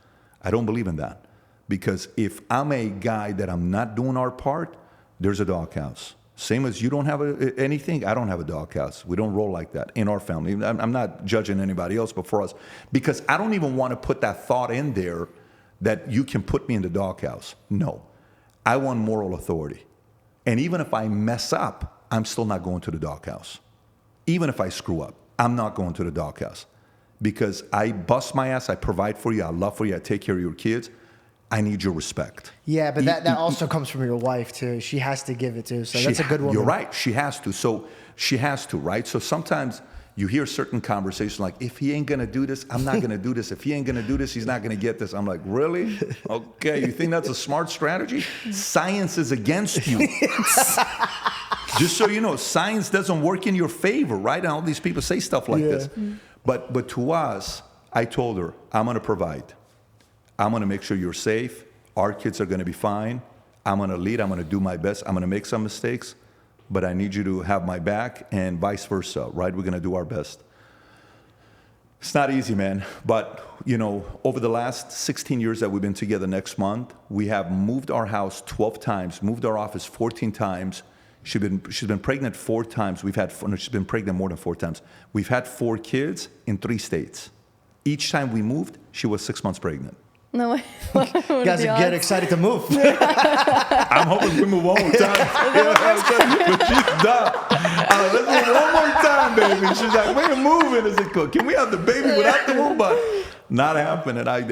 I don't believe in that. Because if I'm a guy that I'm not doing our part, there's a doghouse. Same as you don't have anything, I don't have a doghouse. We don't roll like that in our family. I'm not judging anybody else, but for us, because I don't even want to put that thought in there that you can put me in the doghouse. No, I want moral authority. And even if I mess up, I'm still not going to the doghouse. Even if I screw up, I'm not going to the doghouse. Because I bust my ass, I provide for you, I love for you, I take care of your kids. I need your respect. Yeah, but that also comes from your wife, too. She has to give it to you. So that's a good woman. You're right. She has to. So she has to, right? So sometimes you hear certain conversations like, if he ain't going to do this, I'm not going to do this. If he ain't going to do this, he's not going to get this. I'm like, really? Okay, you think that's a smart strategy? Science is against you. Just so you know, science doesn't work in your favor, right? And all these people say stuff like this. But to us, I told her, I'm going to provide. I'm going to make sure you're safe. Our kids are going to be fine. I'm going to lead. I'm going to do my best. I'm going to make some mistakes, but I need you to have my back and vice versa, right? We're going to do our best. It's not easy, man. But, you know, over the last 16 years that we've been together next month, we have moved our house 12 times, moved our office 14 times. She's been pregnant 4 times. She's been pregnant more than 4 times. We've had 4 kids in 3 states. Each time we moved, she was 6 months pregnant. No way. You guys get excited to move. I'm hoping we move one more time. But she's done. Let's move one more time, baby. She's like, we're moving. I said, can we have the baby without the move? But not happening. I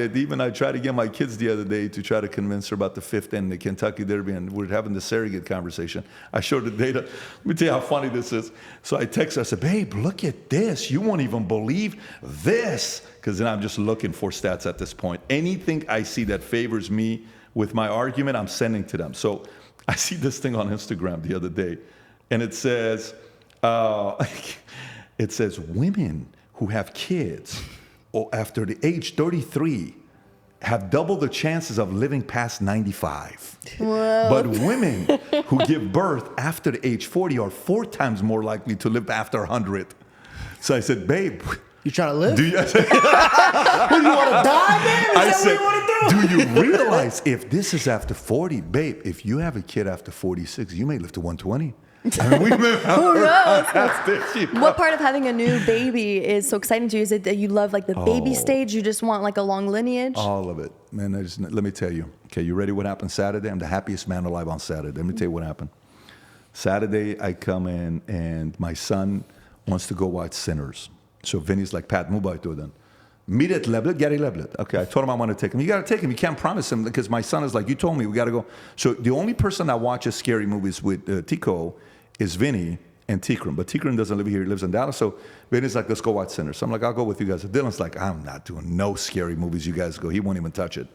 tried to get my kids the other day to try to convince her about the 5th and the Kentucky Derby, and we're having the surrogate conversation. I showed the data. Let me tell you how funny this is. So I text her. I said, babe, look at this. You won't even believe this. Because then I'm just looking for stats at this point. Anything I see that favors me with my argument, I'm sending to them. So I see this thing on Instagram the other day, and it says, women who have kids after the age 33 have double the chances of living past 95. Whoa. But women who give birth after the age 40 are 4 times more likely to live after 100. So I said, babe, you trying to live? Do you want to die, man? Is that what you want to do you realize if this is after 40, babe, if you have a kid after 46, you may live to 120. I mean, who knows? What part of having a new baby is so exciting to you? Is it that you love like the baby stage? You just want like a long lineage? All of it. Man, let me tell you. Okay, you ready what happened Saturday? I'm the happiest man alive on Saturday. Let me tell you what happened. Saturday, I come in and my son wants to go watch Sinners. So Vinny's like, Pat, move by to then. Meet at Leblet, Gary Leblet. Okay, I told him I want to take him. You got to take him. You can't promise him because my son is like, you told me we got to go. So the only person that watches scary movies with Tico is Vinny and Tikram. But Tikram doesn't live here. He lives in Dallas. So Vinny's like, let's go watch Sinners. So I'm like, I'll go with you guys. So Dylan's like, I'm not doing no scary movies. You guys go. He won't even touch it.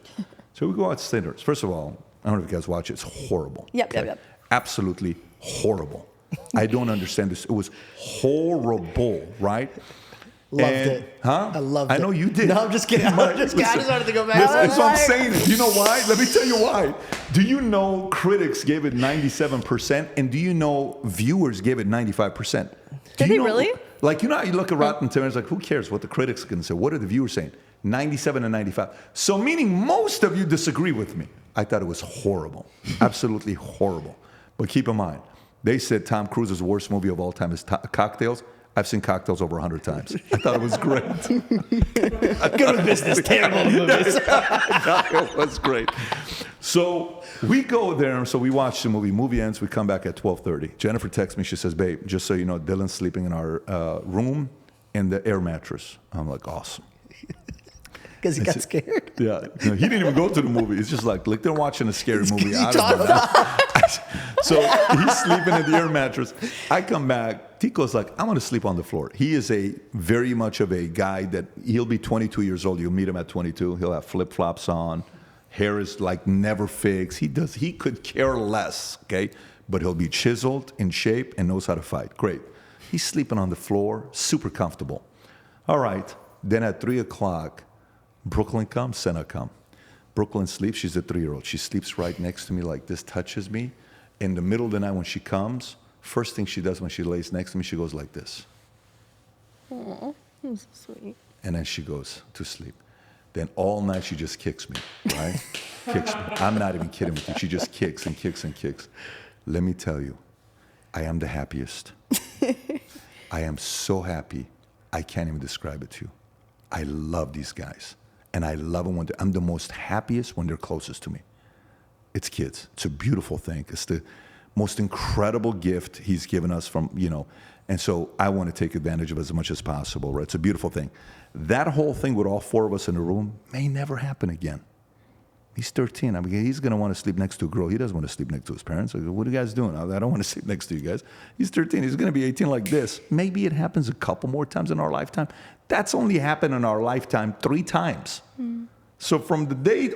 So we go watch Sinners. First of all, I don't know if you guys watch it. It's horrible. Yep. Absolutely horrible. I don't understand this. It was horrible, right? Loved And- it. Huh? I loved it. I know you did. No, I'm just kidding. I just wanted to go back. That's what I'm saying. You know why? Let me tell you why. Do you know critics gave it 97%, and do you know viewers gave it 95%? Did they really? Like, you know how you look at Rotten Tomatoes, like, who cares what the critics are going to say? What are the viewers saying? 97 and 95. So meaning most of you disagree with me. I thought it was horrible. Absolutely horrible. But keep in mind, they said Tom Cruise's worst movie of all time is Cocktails. I've seen Cocktails over 100 times. I thought it was great. Go to business. Terrible movies. It was great. So we go there. So we watch the movie. Movie ends. We come back at 12:30. Jennifer texts me. She says, "Babe, just so you know, Dylan's sleeping in our room in the air mattress." I'm like, "Awesome." Because he got scared. Yeah. No, he didn't even go to the movie. It's just like they're watching a scary movie. You I don't know. talked So he's sleeping in the air mattress. I come back. Tico's like, "I'm going to sleep on the floor." He is a very much of a guy that he'll be 22 years old. You'll meet him at 22. He'll have flip-flops on. Hair is like never fixed. He could care less, okay? But he'll be chiseled, in shape, and knows how to fight. Great. He's sleeping on the floor, super comfortable. All right. Then at 3 o'clock, Brooklyn comes, Senna come. Brooklyn sleeps. She's a 3-year-old. She sleeps right next to me like this, touches me. In the middle of the night when she comes, first thing she does when she lays next to me, she goes like this. Aw, that's so sweet. And then she goes to sleep. Then all night she just kicks me, right? Kicks me. I'm not even kidding with you. She just kicks and kicks and kicks. Let me tell you, I am the happiest. I am so happy, I can't even describe it to you. I love these guys. And I love them when I'm the most happiest when they're closest to me. It's kids. It's a beautiful thing. It's the most incredible gift he's given us from, and so I want to take advantage of it as much as possible, right? It's a beautiful thing. That whole thing with all 4 of us in the room may never happen again. He's 13. I mean, he's going to want to sleep next to a girl. He doesn't want to sleep next to his parents. Like, what are you guys doing? I don't want to sleep next to you guys. He's 13. He's going to be 18 like this. Maybe it happens a couple more times in our lifetime. That's only happened in our lifetime 3 times. Mm. So from the day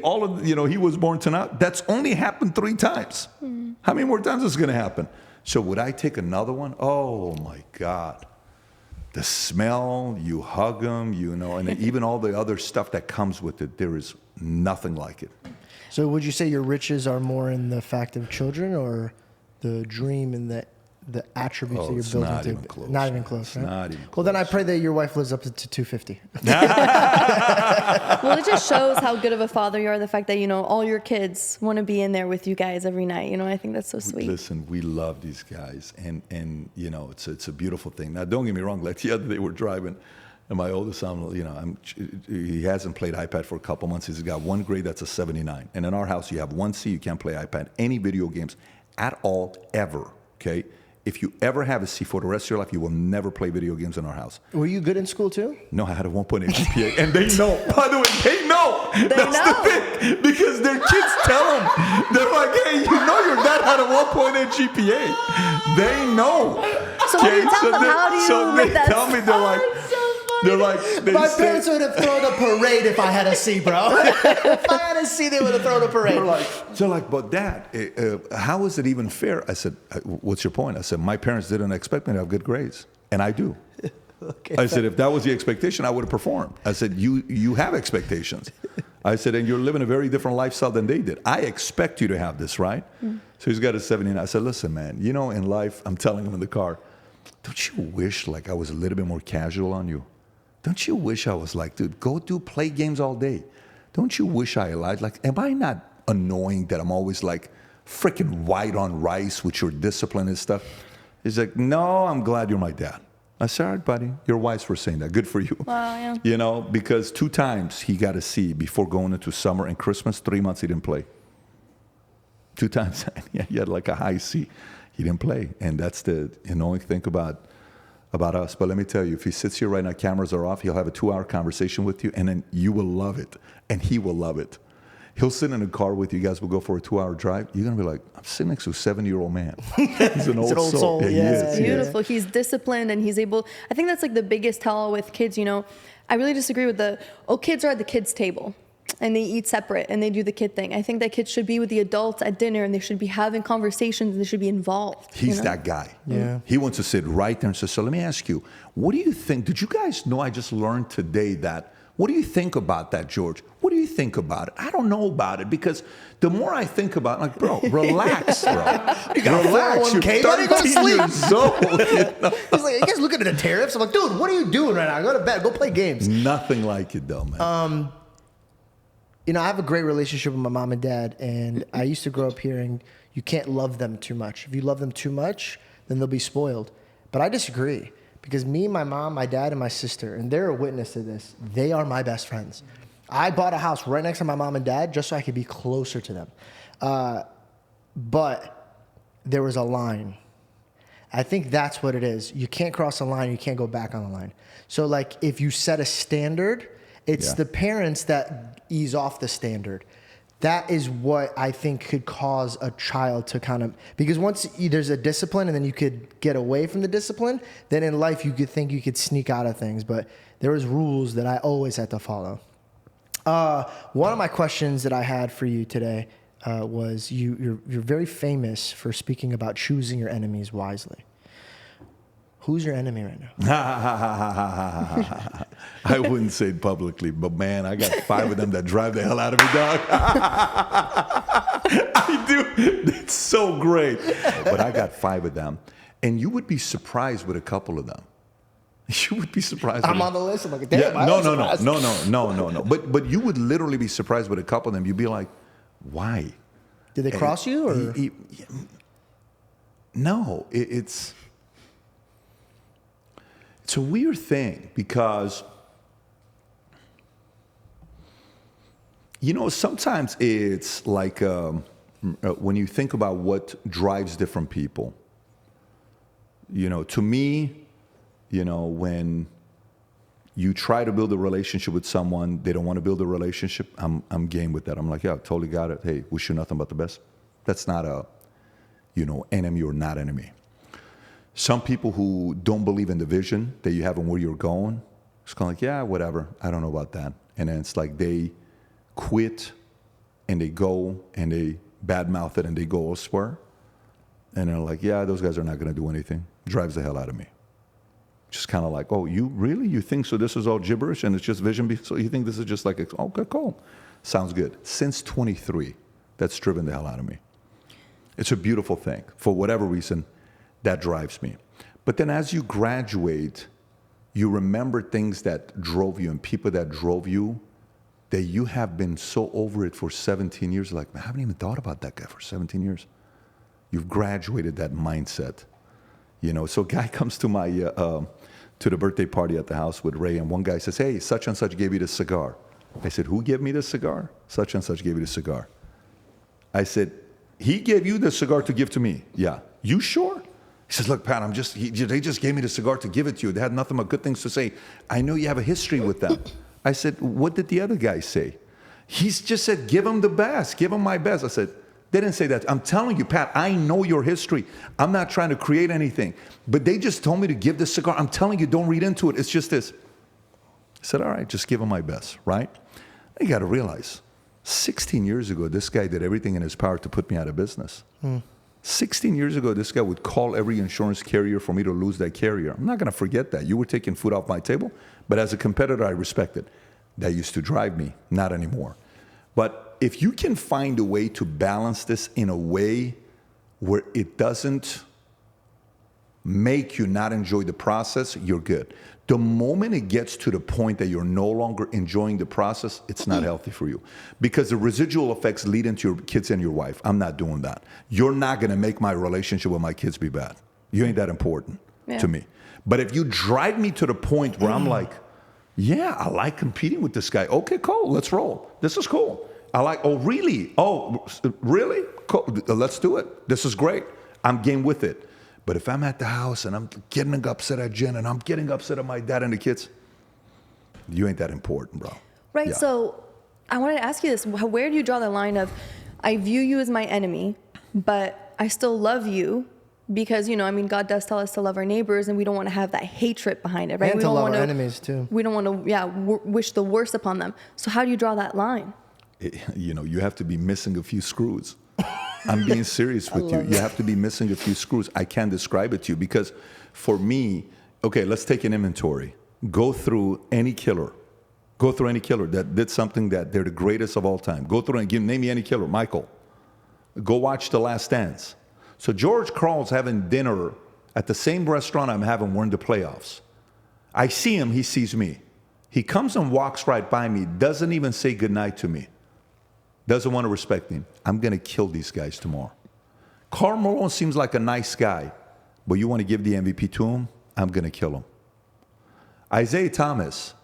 he was born to now, that's only happened 3 times. Mm. How many more times is going to happen? So would I take another one? Oh, my God. The smell, you hug them, and even all the other stuff that comes with it, there is nothing like it. So would you say your riches are more in the fact of children or the dream and the attributes that you're building? Not even close. Not even close, right? Not even close. Well, then I pray that your wife lives up to 250. Well, it just shows how good of a father you are, the fact that, all your kids want to be in there with you guys every night. I think that's so sweet. Listen, we love these guys, and it's a beautiful thing. Now, don't get me wrong. Like the other day, we're driving, and my oldest son, he hasn't played iPad for a couple months. He's got 1 grade that's a 79. And in our house, you have 1C, you can't play iPad, any video games at all, ever, okay? If you ever have a C for the rest of your life, you will never play video games in our house. Were you good in school too? No, I had a 1.8 GPA, and they know. By the way, they know. That's know. the thing, because their kids tell them. They're like, "Hey, your dad had a 1.8 GPA." They know. So what do you tell them? How do you so make they that? tell me, they're like, My parents would have thrown a parade if I had a C, bro. If I had a C, they would have thrown a parade. They're like, "But Dad, how is it even fair?" I said, "What's your point?" I said, "My parents didn't expect me to have good grades, and I do." Okay, I said, "If that was the expectation, I would have performed." I said, "You have expectations." I said, "And you're living a very different lifestyle than they did. I expect you to have this, right?" Mm. So he's got a 79. I said, "Listen, man, in life," I'm telling him in the car, "Don't you wish like I was a little bit more casual on you? Don't you wish I was like, dude, play games all day? Don't you wish I lied? Like, am I not annoying that I'm always like freaking white on rice with your discipline and stuff?" He's like, "No, I'm glad you're my dad." I said, "All right, buddy, you're wise for saying that. Good for you." Wow, yeah. Because 2 times he got a C before going into summer and Christmas. 3 months he didn't play. 2 times. Yeah, he had like a high C. He didn't play. And that's the annoying thing about us. But let me tell you, if he sits here right now, cameras are off, he'll have a 2-hour conversation with you, and then you will love it, and he will love it. He'll sit in a car with you guys. Will go for a 2-hour drive. You're going to be like, I'm sitting next to a 70-year-old man. He's an old soul. Yeah, Yeah, he is. It's beautiful. He's disciplined, and he's able. I think that's like the biggest tell with kids. I really disagree with kids are at the kids' table. and they eat separate and they do the kid thing. I think that kids should be with the adults at dinner and they should be having conversations and they should be involved. He's that guy. Yeah. He wants to sit right there and say, so let me ask you, what do you think? Did you guys know I just learned today that, what do you think about that, George? What do you think about it? I don't know about it because the more I think about it, like, bro, relax, bro. You got Relax. You're 401k money, go to 13 sleep. years old. You know? He's like, you guys looking at the tariffs? I'm like, dude, what are you doing right now? Go to bed. Go play games. Nothing like it, though, man. You know, I have a great relationship with my mom and dad, and I used to grow up hearing you can't love them too much. If you love them too much, then they'll be spoiled. But I disagree because me, my mom, my dad, and my sister, and they're a witness to this, they are my best friends. I bought a house right next to my mom and dad just so I could be closer to them. But there was a line. I think that's what it is. You can't cross a line. You can't go back on the line. So, like, if you set a standard, it's the parents that ease off the standard. That is what I think could cause a child to kind of, because once there's a discipline and then you could get away from the discipline, then in life you could think you could sneak out of things. But there was rules that I always had to follow. One of my questions that I had for you today was you're very famous for speaking about choosing your enemies wisely. Who's your enemy right now? I wouldn't say it publicly, but man, I got 5 of them that drive the hell out of me, dog. I do. It's so great. But I got 5 of them. And you would be surprised with a couple of them. You would be surprised. I'm on the list. I'm like, damn, No. But you would literally be surprised with a couple of them. You'd be like, why? Did they cross you? Or? No, it's a weird thing because, you know, sometimes it's like when you think about what drives different people, you know, to me, you know, when you try to build a relationship with someone, they don't want to build a relationship, I'm game with that. I'm like, yeah, totally got it. Hey, wish you nothing but the best. That's not a, you know, enemy or not enemy. Some people who don't believe in the vision that you have and where you're going, it's kind of like, yeah, whatever. I don't know about that. And then it's like they quit and they go and they badmouth it and they go elsewhere. And they're like, yeah, those guys are not going to do anything. Drives the hell out of me. Just kind of like, oh, you really? You think so this is all gibberish and it's just vision? So you think this is just like, okay, cool. Sounds good. Since 23, that's driven the hell out of me. It's a beautiful thing. For whatever reason, that drives me. But then as you graduate, you remember things that drove you and people that drove you that you have been so over it for 17 years. Like, I haven't even thought about that guy for 17 years. You've graduated that mindset. You know, so a guy comes to my to the birthday party at the house with Ray, and one guy says, hey, such and such gave you the cigar. I said, who gave me the cigar? Such and such gave you the cigar. I said, he gave you the cigar to give to me? Yeah. You sure? He says, look, Pat, they just gave me the cigar to give it to you. They had nothing but good things to say. I know you have a history with them. I said, what did the other guy say? He's just said, give him the best. Give him my best. I said, they didn't say that. I'm telling you, Pat, I know your history. I'm not trying to create anything. But they just told me to give this cigar. I'm telling you, don't read into it. It's just this. I said, all right, just give him my best, right? You got to realize, 16 years ago, this guy did everything in his power to put me out of business. 16 years ago, this guy would call every insurance carrier for me to lose that carrier. I'm not going to forget that. You were taking food off my table, but as a competitor, I respect it. That used to drive me, not anymore. But if you can find a way to balance this in a way where it doesn't make you not enjoy the process, you're good. The moment it gets to the point that you're no longer enjoying the process, it's not healthy for you. Because the residual effects lead into your kids and your wife. I'm not doing that. You're not going to make my relationship with my kids be bad. You ain't that important to me. But if you drive me to the point where I'm like, yeah, I like competing with this guy. Okay, cool. Let's roll. This is cool. I like, oh, really? Oh, really? Cool. Let's do it. This is great. I'm game with it. But if I'm at the house and I'm getting upset at Jen and I'm getting upset at my dad and the kids, you ain't that important, bro. Right. Yeah. So I wanted to ask you this. Where do you draw the line of, I view you as my enemy, but I still love you, because, God does tell us to love our neighbors, and we don't want to have that hatred behind it, right? And We to don't love want our enemies too. We don't want to, wish the worst upon them. So how do you draw that line? You have to be missing a few screws. I'm being serious with you. You have to be missing a few screws. I can't describe it to you because for me, okay, let's take an inventory. Go through any killer. Go through any killer that did something that they're the greatest of all time. Go through and name me any killer. Michael. Go watch The Last Dance. So George Carl's having dinner at the same restaurant I'm having. We're in the playoffs. I see him. He sees me. He comes and walks right by me. Doesn't even say goodnight to me. Doesn't want to respect me. I'm going to kill these guys tomorrow. Karl Malone seems like a nice guy, but you want to give the MVP to him? I'm going to kill him. Isaiah Thomas,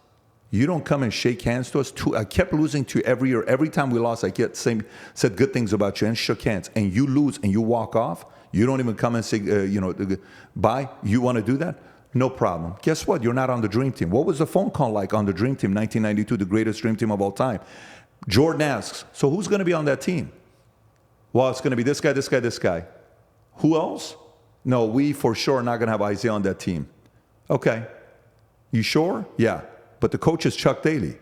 you don't come and shake hands to us. I kept losing to you every year. Every time we lost, I said good things about you and shook hands. And you lose and you walk off. You don't even come and say, bye. You want to do that? No problem. Guess what? You're not on the dream team. What was the phone call like on the dream team, 1992, the greatest dream team of all time? Jordan asks, so who's going to be on that team? Well, it's going to be this guy, this guy, this guy. Who else? No, we for sure are not going to have Isaiah on that team. Okay. You sure? Yeah. But the coach is Chuck Daly.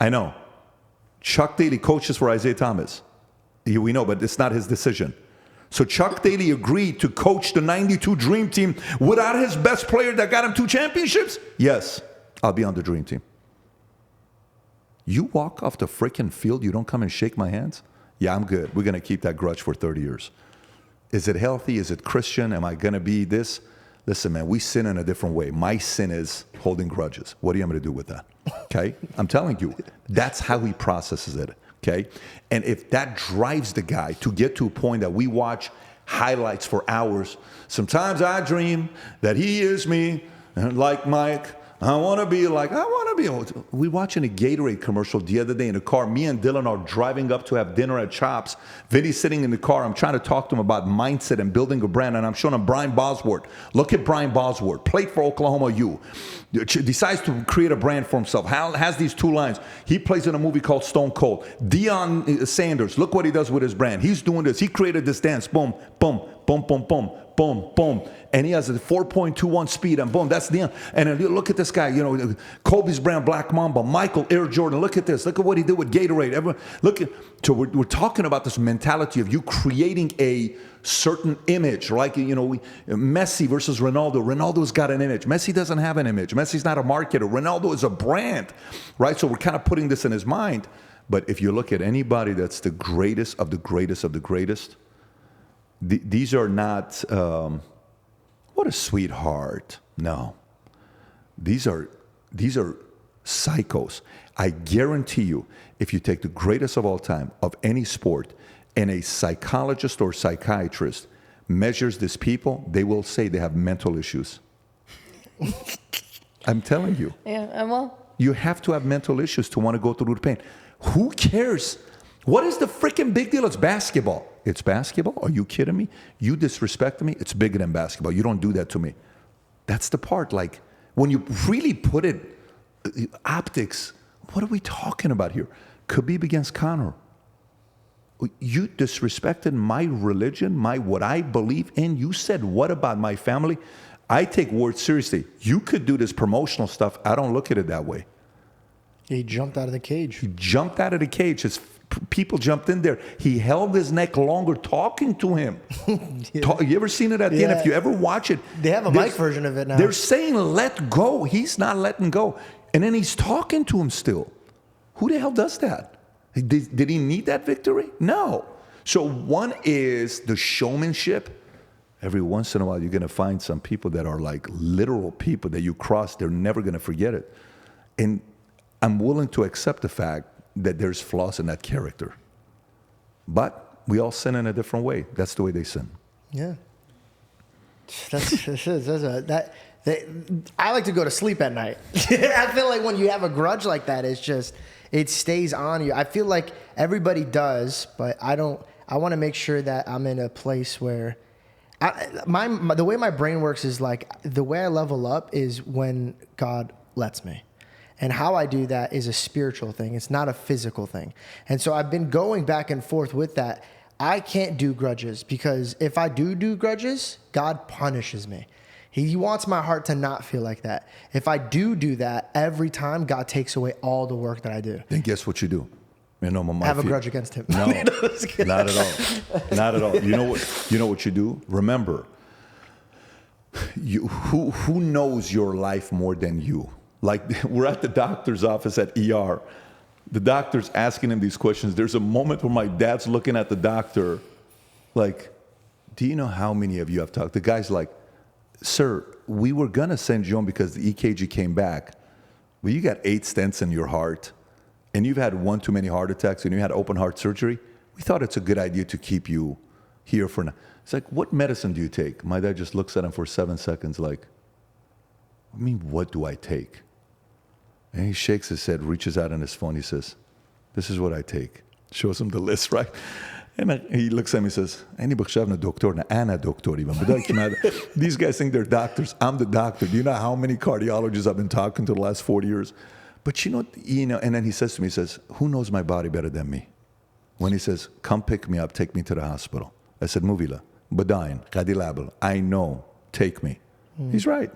I know. Chuck Daly coaches for Isaiah Thomas. We know, but it's not his decision. So Chuck Daly agreed to coach the 92 Dream Team without his best player that got him 2 championships? Yes, I'll be on the Dream Team. You walk off the freaking field, you don't come and shake my hands? Yeah, I'm good. We're going to keep that grudge for 30 years. Is it healthy? Is it Christian? Am I going to be this? Listen, man, we sin in a different way. My sin is holding grudges. What are you going to do with that? Okay? I'm telling you, that's how he processes it. Okay? And if that drives the guy to get to a point that we watch highlights for hours, sometimes I dream that he is me, and like Mike, I want to be like, we watching a Gatorade commercial the other day in the car. Me and Dylan are driving up to have dinner at Chops. Vinny's sitting in the car. I'm trying to talk to him about mindset and building a brand. And I'm showing him Brian Bosworth. Look at Brian Bosworth. Played for Oklahoma U. Decides to create a brand for himself. Has these 2 lines. He plays in a movie called Stone Cold. Deion Sanders. Look what he does with his brand. He's doing this. He created this dance. Boom, boom, boom, boom, boom. Boom, boom. And he has a 4.21 speed, and boom, that's the end. And then look at this guy, Kobe's brand, Black Mamba, Michael, Air Jordan. Look at this. Look at what he did with Gatorade. So we're talking about this mentality of you creating a certain image, like, Messi versus Ronaldo. Ronaldo's got an image. Messi doesn't have an image. Messi's not a marketer. Ronaldo is a brand, right? So we're kind of putting this in his mind. But if you look at anybody that's the greatest of the greatest of the greatest, these are not, what a sweetheart. No. These are psychos. I guarantee you, if you take the greatest of all time of any sport and a psychologist or psychiatrist measures these people, they will say they have mental issues. I'm telling you. Yeah, well. You have to have mental issues to want to go through the pain. Who cares? What is the freaking big deal? It's basketball. It's basketball? Are you kidding me? You disrespect me? It's bigger than basketball. You don't do that to me. That's the part. Like, when you really put it, optics, what are we talking about here? Khabib against Conor. You disrespected my religion, what I believe in. You said what about my family? I take words seriously. You could do this promotional stuff. I don't look at it that way. He jumped out of the cage. He jumped out of the cage. His people jumped in there. He held his neck longer talking to him. Yeah. You ever seen it at the end? If you ever watch it. They have a mic version of it now. They're saying, let go. He's not letting go. And then he's talking to him still. Who the hell does that? Did he need that victory? No. So one is the showmanship. Every once in a while, you're going to find some people that are like literal people that you cross. They're never going to forget it. And I'm willing to accept the fact that there's flaws in that character. But we all sin in a different way. That's the way they sin. Yeah. I like to go to sleep at night. I feel like when you have a grudge like that, it stays on you. I feel like everybody does, but I don't. I want to make sure that I'm in a place where the way my brain works is like the way I level up is when God lets me. And how I do that is a spiritual thing. It's not a physical thing. And so I've been going back and forth with that. I can't do grudges because if I do grudges, God punishes me. He wants my heart to not feel like that. If I do that, every time God takes away all the work that I do. Then guess what you do? You know, Have a grudge against him. No, not at all. Not at all. You know what you do? Remember, who knows your life more than you? Like, we're at the doctor's office at ER. The doctor's asking him these questions. There's a moment where my dad's looking at the doctor like, do you know how many of you have talked? The guy's like, sir, we were going to send you home because the EKG came back, but you got 8 stents in your heart, and you've had 1 too many heart attacks, and you had open heart surgery. We thought it's a good idea to keep you here for now. It's like, what medicine do you take? My dad just looks at him for 7 seconds like, I mean, what do I take? And he shakes his head, reaches out on his phone. He says, this is what I take. Shows him the list, right? And he looks at me and says, these guys think they're doctors. I'm the doctor. Do you know how many cardiologists I've been talking to the last 40 years? But you know, and then he says to me, he says, who knows my body better than me? When he says, come pick me up, take me to the hospital. I said, Muvila, Badain, Kadilabel, I know, take me. He's right.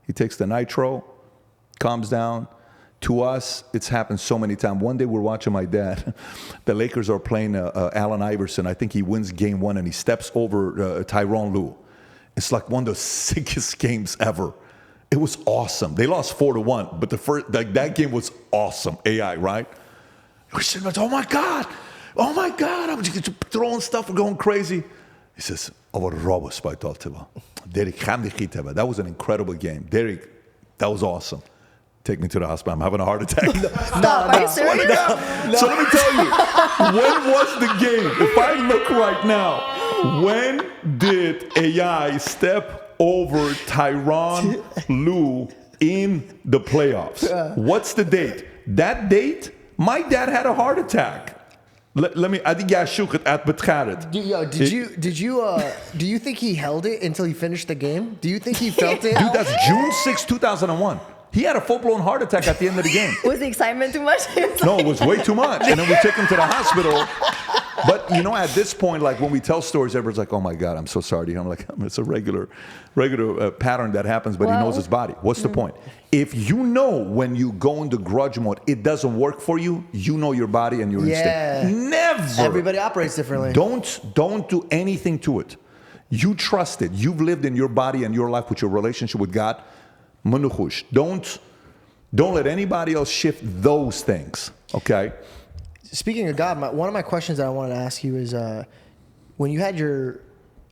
He takes the nitro, calms down. To us, it's happened so many times. One day we're watching my dad. The Lakers are playing Allen Iverson. I think he wins game 1, and he steps over Tyronn Lue. It's like one of the sickest games ever. It was awesome. They lost 4-1, but that game was awesome. AI, right? We're sitting there, oh my God. I'm just throwing stuff, we're going crazy. He says, that was an incredible game. Derek, that was awesome. Take me to the hospital. I'm having a heart attack. Are you serious? No. So let me tell you, when was the game? If I look right now, when did AI step over Tyronn Lue in the playoffs? What's the date? That date, my dad had a heart attack. Let me. I think Yashuk at Betcharet. Do you think he held it until he finished the game? Do you think he felt it? Dude, that's June 6, 2001. He had a full-blown heart attack at the end of the game. Was the excitement too much? No, it was way too much. And then we took him to the hospital. But, you know, at this point, like when we tell stories, everyone's like, oh, my God, I'm so sorry to hear. I'm like, it's a regular pattern that happens, but he knows his body. What's the point? If you know when you go into grudge mode, it doesn't work for you, you know your body and your instinct. Never. Everybody operates differently. Don't do anything to it. You trust it. You've lived in your body and your life with your relationship with God. Manuchush. Don't let anybody else shift those things, okay? Speaking of God, one of my questions that I wanted to ask you is when you had your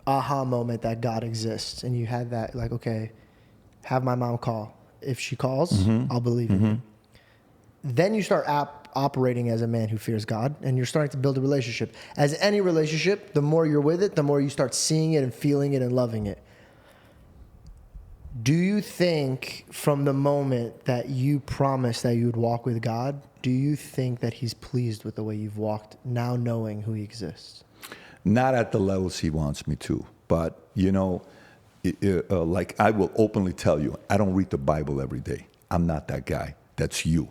aha moment that God exists and you had that, like, okay, have my mom call. If she calls, I'll believe in you. Then you start operating as a man who fears God, and you're starting to build a relationship. As any relationship, the more you're with it, the more you start seeing it and feeling it and loving it. Do you think from the moment that you promised that you would walk with God, do you think that he's pleased with the way you've walked now knowing who he exists? Not at the levels he wants me to. But, you know, like I will openly tell you, I don't read the Bible every day. I'm not that guy. That's you.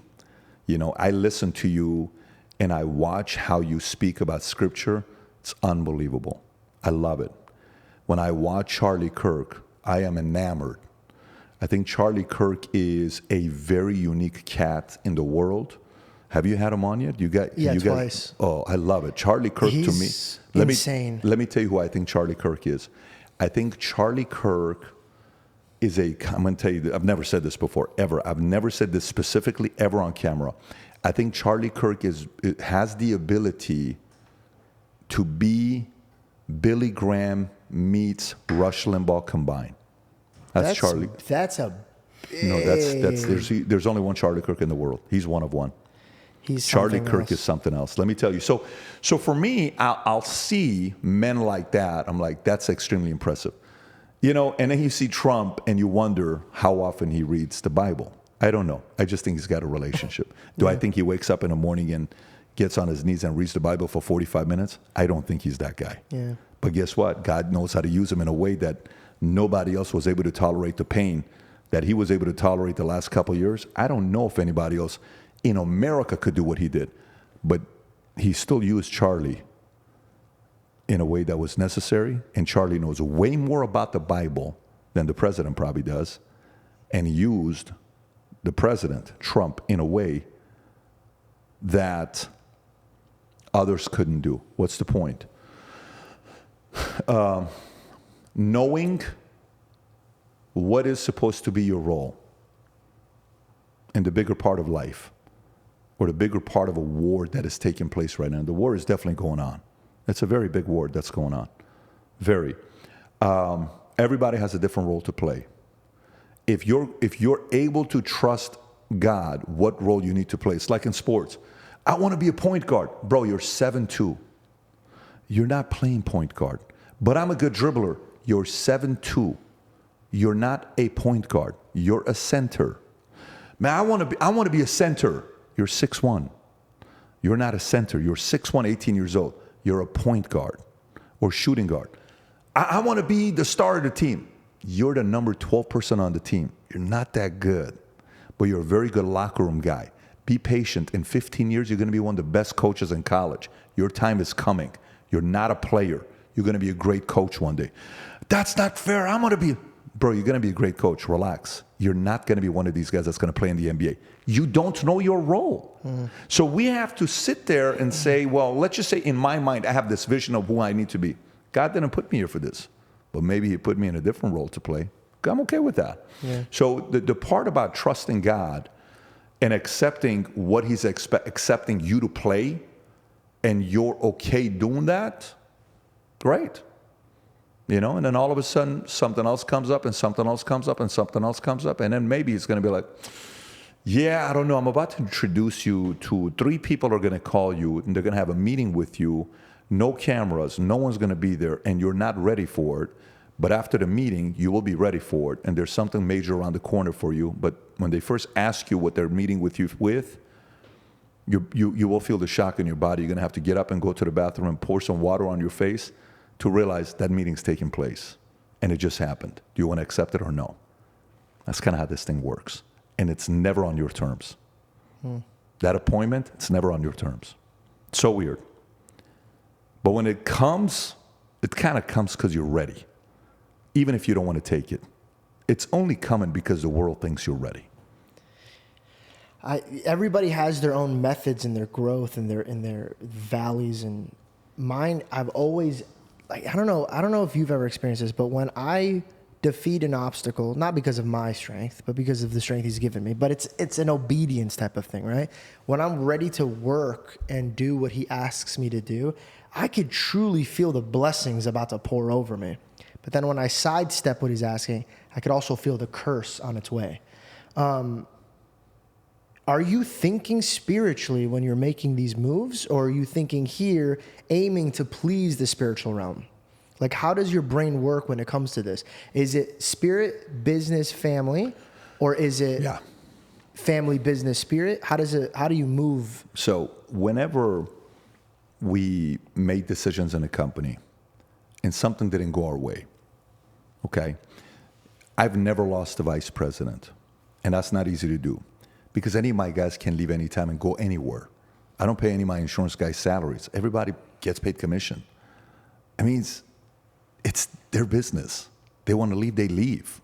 You know, I listen to you and I watch how you speak about scripture. It's unbelievable. I love it. When I watch Charlie Kirk, I am enamored. I think Charlie Kirk is a very unique cat in the world. Have you had him on yet? Twice. Oh, I love it. Charlie Kirk to me. Insane. Let me tell you who I think Charlie Kirk is. I think Charlie Kirk is I'm going to tell you, I've never said this before, ever. I've never said this specifically ever on camera. I think Charlie Kirk has the ability to be Billy Graham meets Rush Limbaugh combined. That's Charlie. That's a big... No, there's only one Charlie Kirk in the world. He's one of one. Charlie Kirk is something else. Let me tell you. So for me, I'll see men like that. I'm like, that's extremely impressive. You know, and then you see Trump and you wonder how often he reads the Bible. I don't know. I just think he's got a relationship. Do I think he wakes up in the morning and gets on his knees and reads the Bible for 45 minutes? I don't think he's that guy. Yeah. But guess what? God knows how to use him in a way that nobody else was able to tolerate the pain that he was able to tolerate the last couple of years. I don't know if anybody else in America could do what he did, but he still used Charlie in a way that was necessary. And Charlie knows way more about the Bible than the president probably does, and used the president, Trump, in a way that others couldn't do. What's the point? Knowing what is supposed to be your role in the bigger part of life, or the bigger part of a war that is taking place right now. The war is definitely going on. It's a very big war that's going on. Very. Everybody has a different role to play. If you're able to trust God, what role you need to play. It's like in sports. I want to be a point guard. Bro, you're 7'2". You're not playing point guard. But I'm a good dribbler. You're 7'2". You're not a point guard. You're a center. Man, I want to be a center. You're 6'1". You're not a center. You're 6'1", 18 years old. You're a point guard or shooting guard. I want to be the star of the team. You're the number 12 person on the team. You're not that good, but you're a very good locker room guy. Be patient. In 15 years, you're going to be one of the best coaches in college. Your time is coming. You're not a player. You're going to be a great coach one day. That's not fair. I'm going to be... Bro, you're going to be a great coach. Relax. You're not going to be one of these guys that's going to play in the NBA. You don't know your role. So we have to sit there and say, well, let's just say in my mind, I have this vision of who I need to be. God didn't put me here for this, but maybe he put me in a different role to play. I'm okay with that. Yeah. So the part about trusting God and accepting what he's accepting you to play, and you're okay doing that, great. You know, and then all of a sudden, something else comes up, and something else comes up, and something else comes up, and then maybe it's going to be like, yeah, I don't know, I'm about to introduce you to 3 people are going to call you, and they're going to have a meeting with you, no cameras, no one's going to be there, and you're not ready for it. But after the meeting, you will be ready for it, and there's something major around the corner for you. But when they first ask you what they're meeting with you with, you will feel the shock in your body. You're going to have to get up and go to the bathroom and pour some water on your face to realize that meeting's taking place, and it just happened. Do you want to accept it or no? That's kind of how this thing works, and it's never on your terms. That appointment, it's never on your terms. It's so weird. But when it comes, it kind of comes because you're ready, even if you don't want to take it. It's only coming because the world thinks you're ready. Everybody has their own methods in their growth and their valleys, and mine, I've always... I don't know if you've ever experienced this, but when I defeat an obstacle, not because of my strength, but because of the strength he's given me, but it's an obedience type of thing, right? When I'm ready to work and do what he asks me to do, I could truly feel the blessings about to pour over me. But then when I sidestep what he's asking, I could also feel the curse on its way. Are you thinking spiritually when you're making these moves, or are you thinking here, aiming to please the spiritual realm? Like, how does your brain work when it comes to this? Is it spirit, business, family, or is it family, business, spirit? How do you move? So whenever we made decisions in a company and something didn't go our way, okay, I've never lost a vice president, and that's not easy to do. Because any of my guys can leave anytime and go anywhere. I don't pay any of my insurance guys salaries. Everybody gets paid commission. I mean, it's their business. They want to leave, they leave.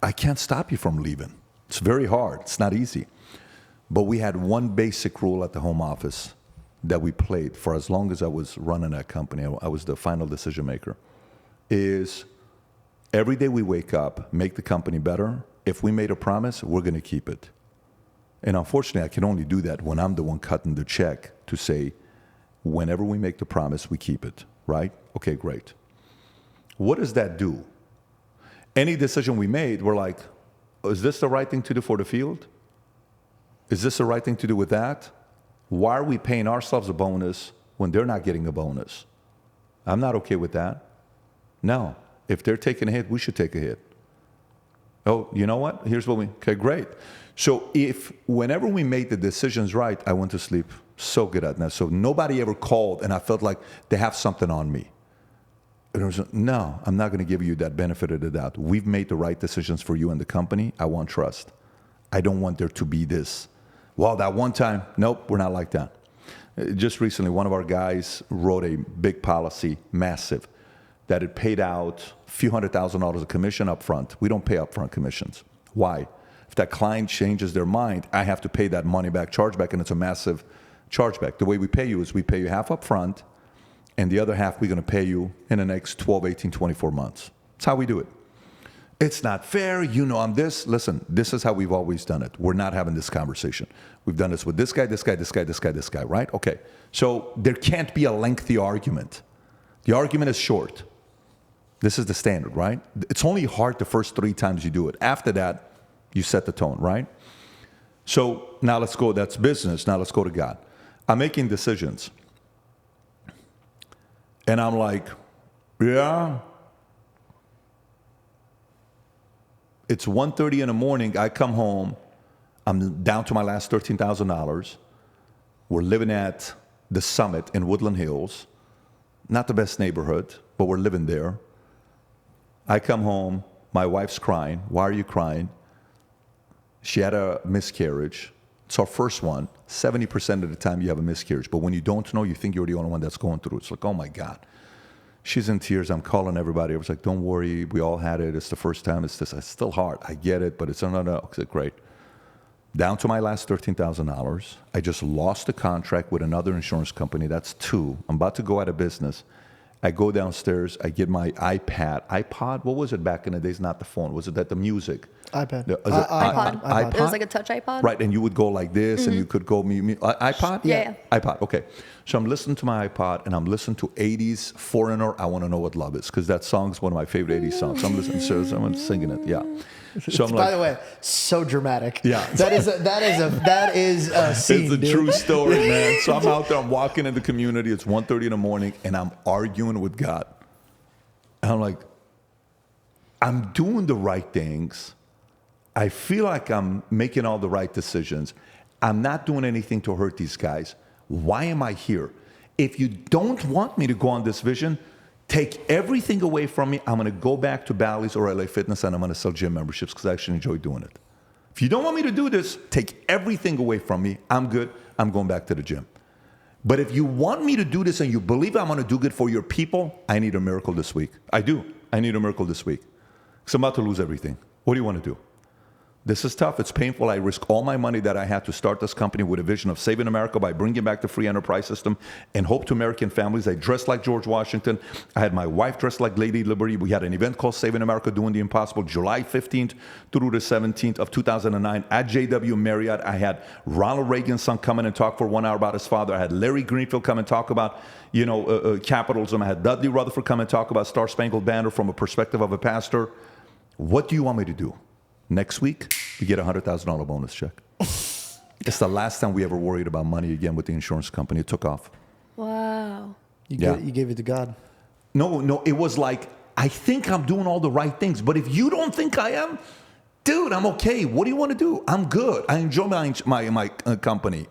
I can't stop you from leaving. It's very hard. It's not easy. But we had one basic rule at the home office that we played for as long as I was running that company. I was the final decision maker. Is every day we wake up, make the company better. If we made a promise, we're going to keep it. And unfortunately, I can only do that when I'm the one cutting the check to say, whenever we make the promise, we keep it, right? Okay, great. What does that do? Any decision we made, we're like, is this the right thing to do for the field? Is this the right thing to do with that? Why are we paying ourselves a bonus when they're not getting a bonus? I'm not okay with that. No, if they're taking a hit, we should take a hit. Oh, you know what? Here's what okay, great. So whenever we made the decisions right, I went to sleep so good at that. So nobody ever called and I felt like they have something on me. And it was, no, I'm not going to give you that benefit of the doubt. We've made the right decisions for you and the company. I want trust. I don't want there to be this. Well, that one time, nope, we're not like that. Just recently, one of our guys wrote a big policy, massive, that it paid out a few $100,000 of commission up front. We don't pay upfront commissions. Why? If that client changes their mind, I have to pay that money back, chargeback, and it's a massive chargeback. The way we pay you is we pay you half up front, and the other half we're going to pay you in the next 12, 18, 24 months. That's how we do it. It's not fair. You know I'm this. Listen, this is how we've always done it. We're not having this conversation. We've done this with this guy, this guy, this guy, this guy, this guy, right? Okay. So there can't be a lengthy argument. The argument is short. This is the standard, right? It's only hard the first 3 times you do it. After that, you set the tone, right? So now let's go. That's business. Now let's go to God. I'm making decisions. And I'm like, yeah. It's 1:30 in the morning. I come home. I'm down to my last $13,000. We're living at the Summit in Woodland Hills. Not the best neighborhood, but we're living there. I come home. My wife's crying. Why are you crying? She had a miscarriage. It's our first one. 70% of the time you have a miscarriage. But when you don't know, you think you're the only one that's going through it. It's like, oh my God. She's in tears. I'm calling everybody. I was like, don't worry. We all had it. It's the first time. It's still hard. I get it, but it's no. I said, great. Down to my last $13,000. I just lost a contract with another insurance company. That's 2. I'm about to go out of business. I go downstairs. I get my iPod. What was it back in the days? Not the phone. Was it that the music? iPad. iPod. It was like a touch iPod. Right, and you would go like this, and you could go iPod? Yeah. iPod, okay. So I'm listening to my iPod, and I'm listening to 80s Foreigner, I Want to Know What Love Is, because that song's one of my favorite 80s songs. I'm listening, so I'm singing it, yeah. So I'm By the way, so dramatic. Yeah. That is a scene, it's a dude. true story, man. So I'm out there, I'm walking in the community, it's 1:30 in the morning, and I'm arguing with God. And I'm like, I'm doing the right things. I feel like I'm making all the right decisions. I'm not doing anything to hurt these guys. Why am I here? If you don't want me to go on this vision, take everything away from me. I'm going to go back to Bally's or LA Fitness, and I'm going to sell gym memberships because I actually enjoy doing it. If you don't want me to do this, take everything away from me. I'm good. I'm going back to the gym. But if you want me to do this and you believe I'm going to do good for your people, I need a miracle this week. I do. I need a miracle this week because I'm about to lose everything. What do you want to do? This is tough. It's painful. I risk all my money that I had to start this company with a vision of saving America by bringing back the free enterprise system and hope to American families. I dressed like George Washington. I had my wife dressed like Lady Liberty. We had an event called Saving America Doing the Impossible, July 15th through the 17th of 2009 at JW Marriott. I had Ronald Reagan's son come in and talk for 1 hour about his father. I had Larry Greenfield come and talk about, capitalism. I had Dudley Rutherford come and talk about Star Spangled Banner from a perspective of a pastor. What do you want me to do? Next week, we get a $100,000 bonus check. It's the last time we ever worried about money again with the insurance company. It took off. Wow. You gave it to God. No, it was like, I think I'm doing all the right things, but if you don't think I am, dude, I'm okay. What do you want to do? I'm good. I enjoy my company.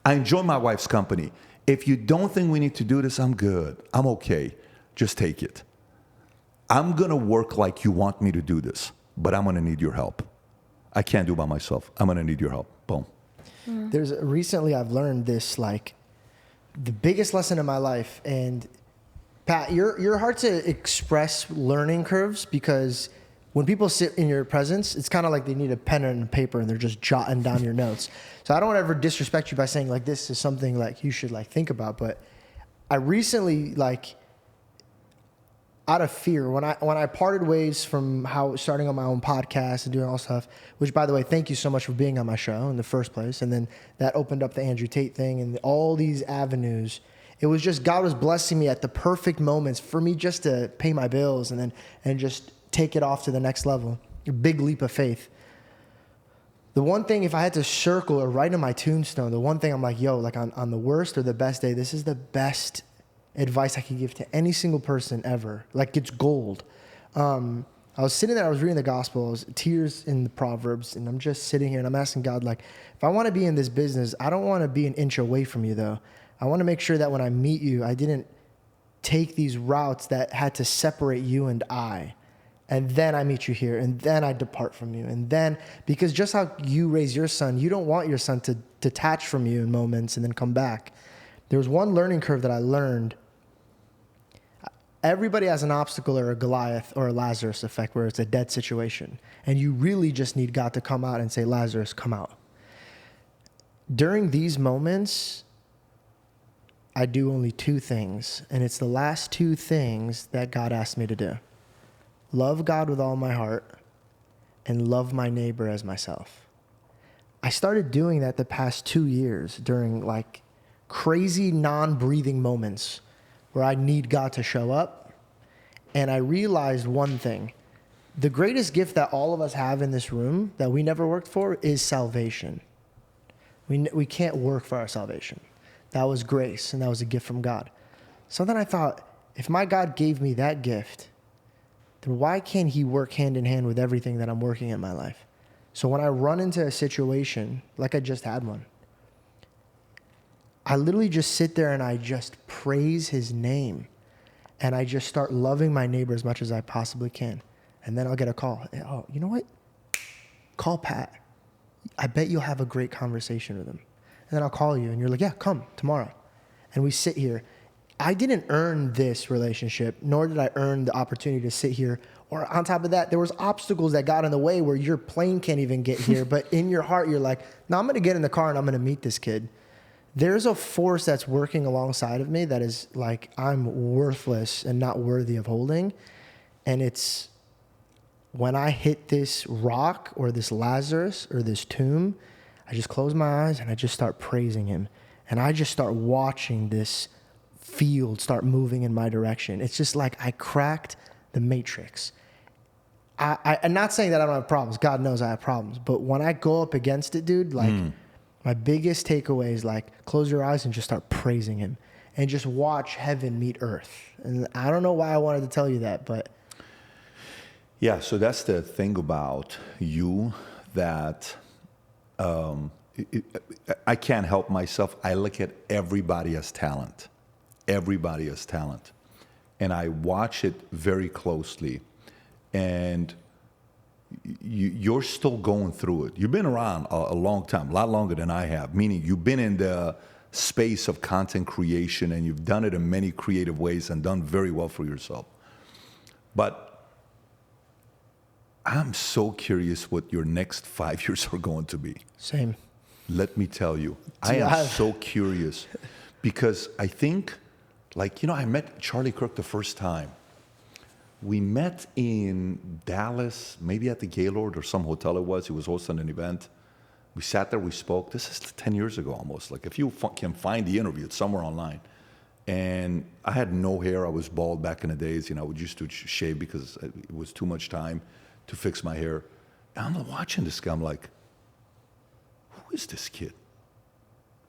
I enjoy my wife's company. If you don't think we need to do this, I'm good. I'm okay. Just take it. I'm going to work like you want me to do this, but I'm going to need your help. I can't do it by myself. I'm going to need your help. Boom. Recently I've learned this, like, the biggest lesson in my life. And Pat, you're hard to express learning curves because when people sit in your presence, it's kind of like they need a pen and paper and they're just jotting down your notes. So I don't want to ever disrespect you by saying like this is something like you should like think about. But I recently, like, out of fear, when I parted ways from starting on my own podcast and doing all stuff, which, by the way, thank you so much for being on my show in the first place. And then that opened up the Andrew Tate thing and all these avenues. It was just God was blessing me at the perfect moments for me just to pay my bills and just take it off to the next level. A big leap of faith. The one thing, if I had to circle or write on my tombstone, the one thing I'm like, yo, like on the worst or the best day, this is the best advice I could give to any single person ever. Like, it's gold. I was sitting there, I was reading the Gospels, tears in the Proverbs, and I'm just sitting here and I'm asking God, like, if I want to be in this business, I don't want to be an inch away from you, though. I want to make sure that when I meet you, I didn't take these routes that had to separate you and I. And then I meet you here, and then I depart from you. And then, because just how you raise your son, you don't want your son to detach from you in moments and then come back. There was one learning curve that I learned. Everybody has an obstacle or a Goliath or a Lazarus effect where it's a dead situation. And you really just need God to come out and say, Lazarus, come out. During these moments, I do only two things. And it's the last two things that God asked me to do. Love God with all my heart and love my neighbor as myself. I started doing that the past 2 years during like crazy non-breathing moments where I need God to show up. And I realized one thing. The greatest gift that all of us have in this room that we never worked for is salvation. We can't work for our salvation. That was grace, and that was a gift from God. So then I thought, if my God gave me that gift, then why can't he work hand in hand with everything that I'm working in my life? So when I run into a situation, like I just had one, I literally just sit there and I just praise his name. And I just start loving my neighbor as much as I possibly can. And then I'll get a call. Oh, you know what? Call Pat. I bet you'll have a great conversation with him. And then I'll call you and you're like, yeah, come tomorrow. And we sit here. I didn't earn this relationship, nor did I earn the opportunity to sit here. Or on top of that, there was obstacles that got in the way where your plane can't even get here. But in your heart, you're like, no, I'm going to get in the car and I'm going to meet this kid. There's a force that's working alongside of me that is like, I'm worthless and not worthy of holding. And it's when I hit this rock or this Lazarus or this tomb, I just close my eyes and I just start praising him. And I just start watching this field start moving in my direction. It's just like I cracked the matrix. I'm not saying that I don't have problems. God knows I have problems. But when I go up against it, dude, like my biggest takeaway is like close your eyes and just start praising him and just watch heaven meet earth. And I don't know why I wanted to tell you that, but. Yeah, so that's the thing about you that I can't help myself. I look at everybody as talent. Everybody has talent. And I watch it very closely. And you're still going through it. You've been around a long time, a lot longer than I have, meaning you've been in the space of content creation and you've done it in many creative ways and done very well for yourself. But I'm so curious what your next 5 years are going to be. Same. Let me tell you, I am so curious because I think, like, you know, I met Charlie Kirk the first time. We met in Dallas, maybe at the Gaylord or some hotel it was. He was hosting an event. We sat there, we spoke. This is 10 years ago almost. Like if you can find the interview, it's somewhere online. And I had no hair. I was bald back in the days. You know, I would used to shave because it was too much time to fix my hair. And I'm watching this guy. I'm like, who is this kid?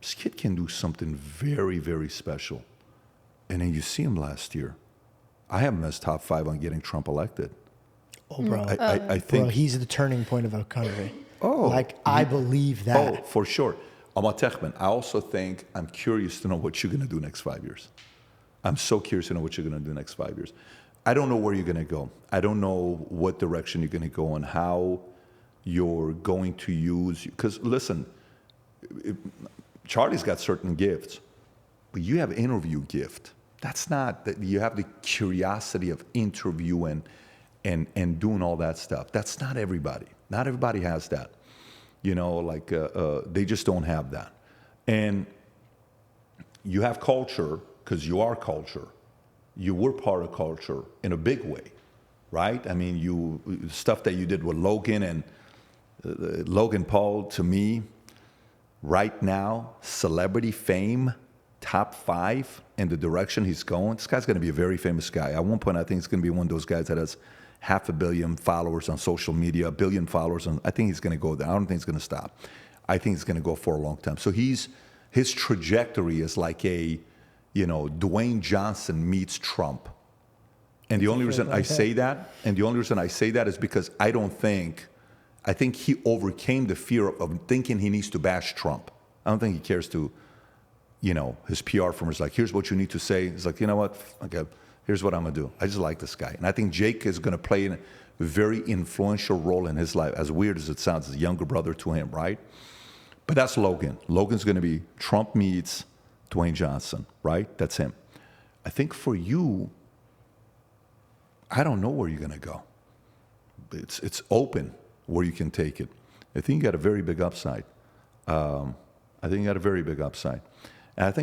This kid can do something very, very special. And then you see him last year. I have him as top 5 on getting Trump elected. Oh, bro. I think bro, he's the turning point of our country. Oh. Like, I believe that. Oh, for sure. I also think I'm curious to know what you're going to do next 5 years. I'm so curious to know what you're going to do next 5 years. I don't know where you're going to go. I don't know what direction you're going to go and how you're going to use. Because, listen, Charlie's got certain gifts, but you have interview gift. That's not that you have the curiosity of interviewing and doing all that stuff. That's not everybody. Not everybody has that. You know, like they just don't have that. And you have culture because you are culture. You were part of culture in a big way, right? I mean, stuff that you did with Logan and Logan Paul, to me, right now, celebrity fame, top 5 in the direction he's going. This guy's going to be a very famous guy. At one point, I think he's going to be one of those guys that has 500 million followers on social media, 1 billion followers. I think he's going to go there. I don't think he's going to stop. I think he's going to go for a long time. So his trajectory is like a, you know, Dwayne Johnson meets Trump. And the only reason I say that, is because I think he overcame the fear of thinking he needs to bash Trump. I don't think he cares to, you know, his PR firm is like, here's what you need to say. He's like, you know what? Okay, here's what I'm going to do. I just like this guy. And I think Jake is going to play a very influential role in his life, as weird as it sounds, as a younger brother to him, right? But that's Logan. Logan's going to be Trump meets Dwayne Johnson, right? That's him. I think for you, I don't know where you're going to go. It's open where you can take it. I think you got a very big upside. And I think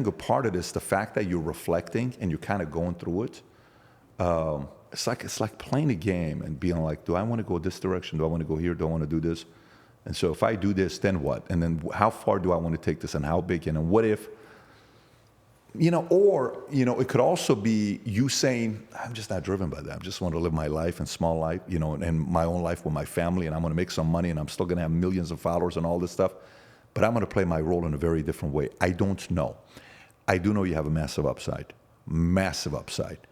a part of this, the fact that you're reflecting and you're kind of going through it, it's like playing a game and being like, do I want to go this direction? Do I want to go here? Do I want to do this? And so if I do this, then what? And then how far do I want to take this and how big? And what if, it could also be you saying, I'm just not driven by that. I just want to live my life and small life, and my own life with my family, and I'm going to make some money, and I'm still going to have millions of followers and all this stuff. But I'm going to play my role in a very different way. I don't know. I do know you have a massive upside. Massive upside.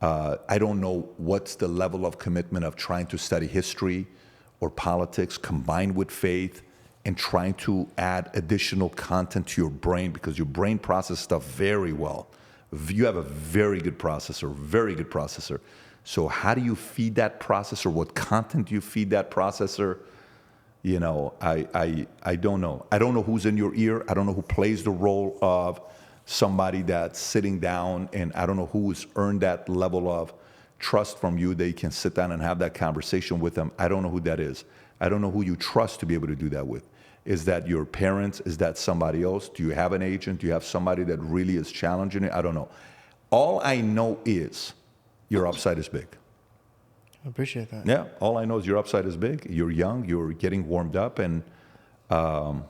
I don't know what's the level of commitment of trying to study history or politics combined with faith and trying to add additional content to your brain, because your brain processes stuff very well. You have a very good processor. So how do you feed that processor? What content do you feed that processor? I don't know. I don't know who's in your ear. I don't know who plays the role of somebody that's sitting down, and I don't know who's earned that level of trust from you that you can sit down and have that conversation with them. I don't know who that is. I don't know who you trust to be able to do that with. Is that your parents? Is that somebody else? Do you have an agent? Do you have somebody that really is challenging it? I don't know. All I know is your upside is big. I appreciate that. Yeah, all I know is your upside is big. You're young. You're getting warmed up. And 5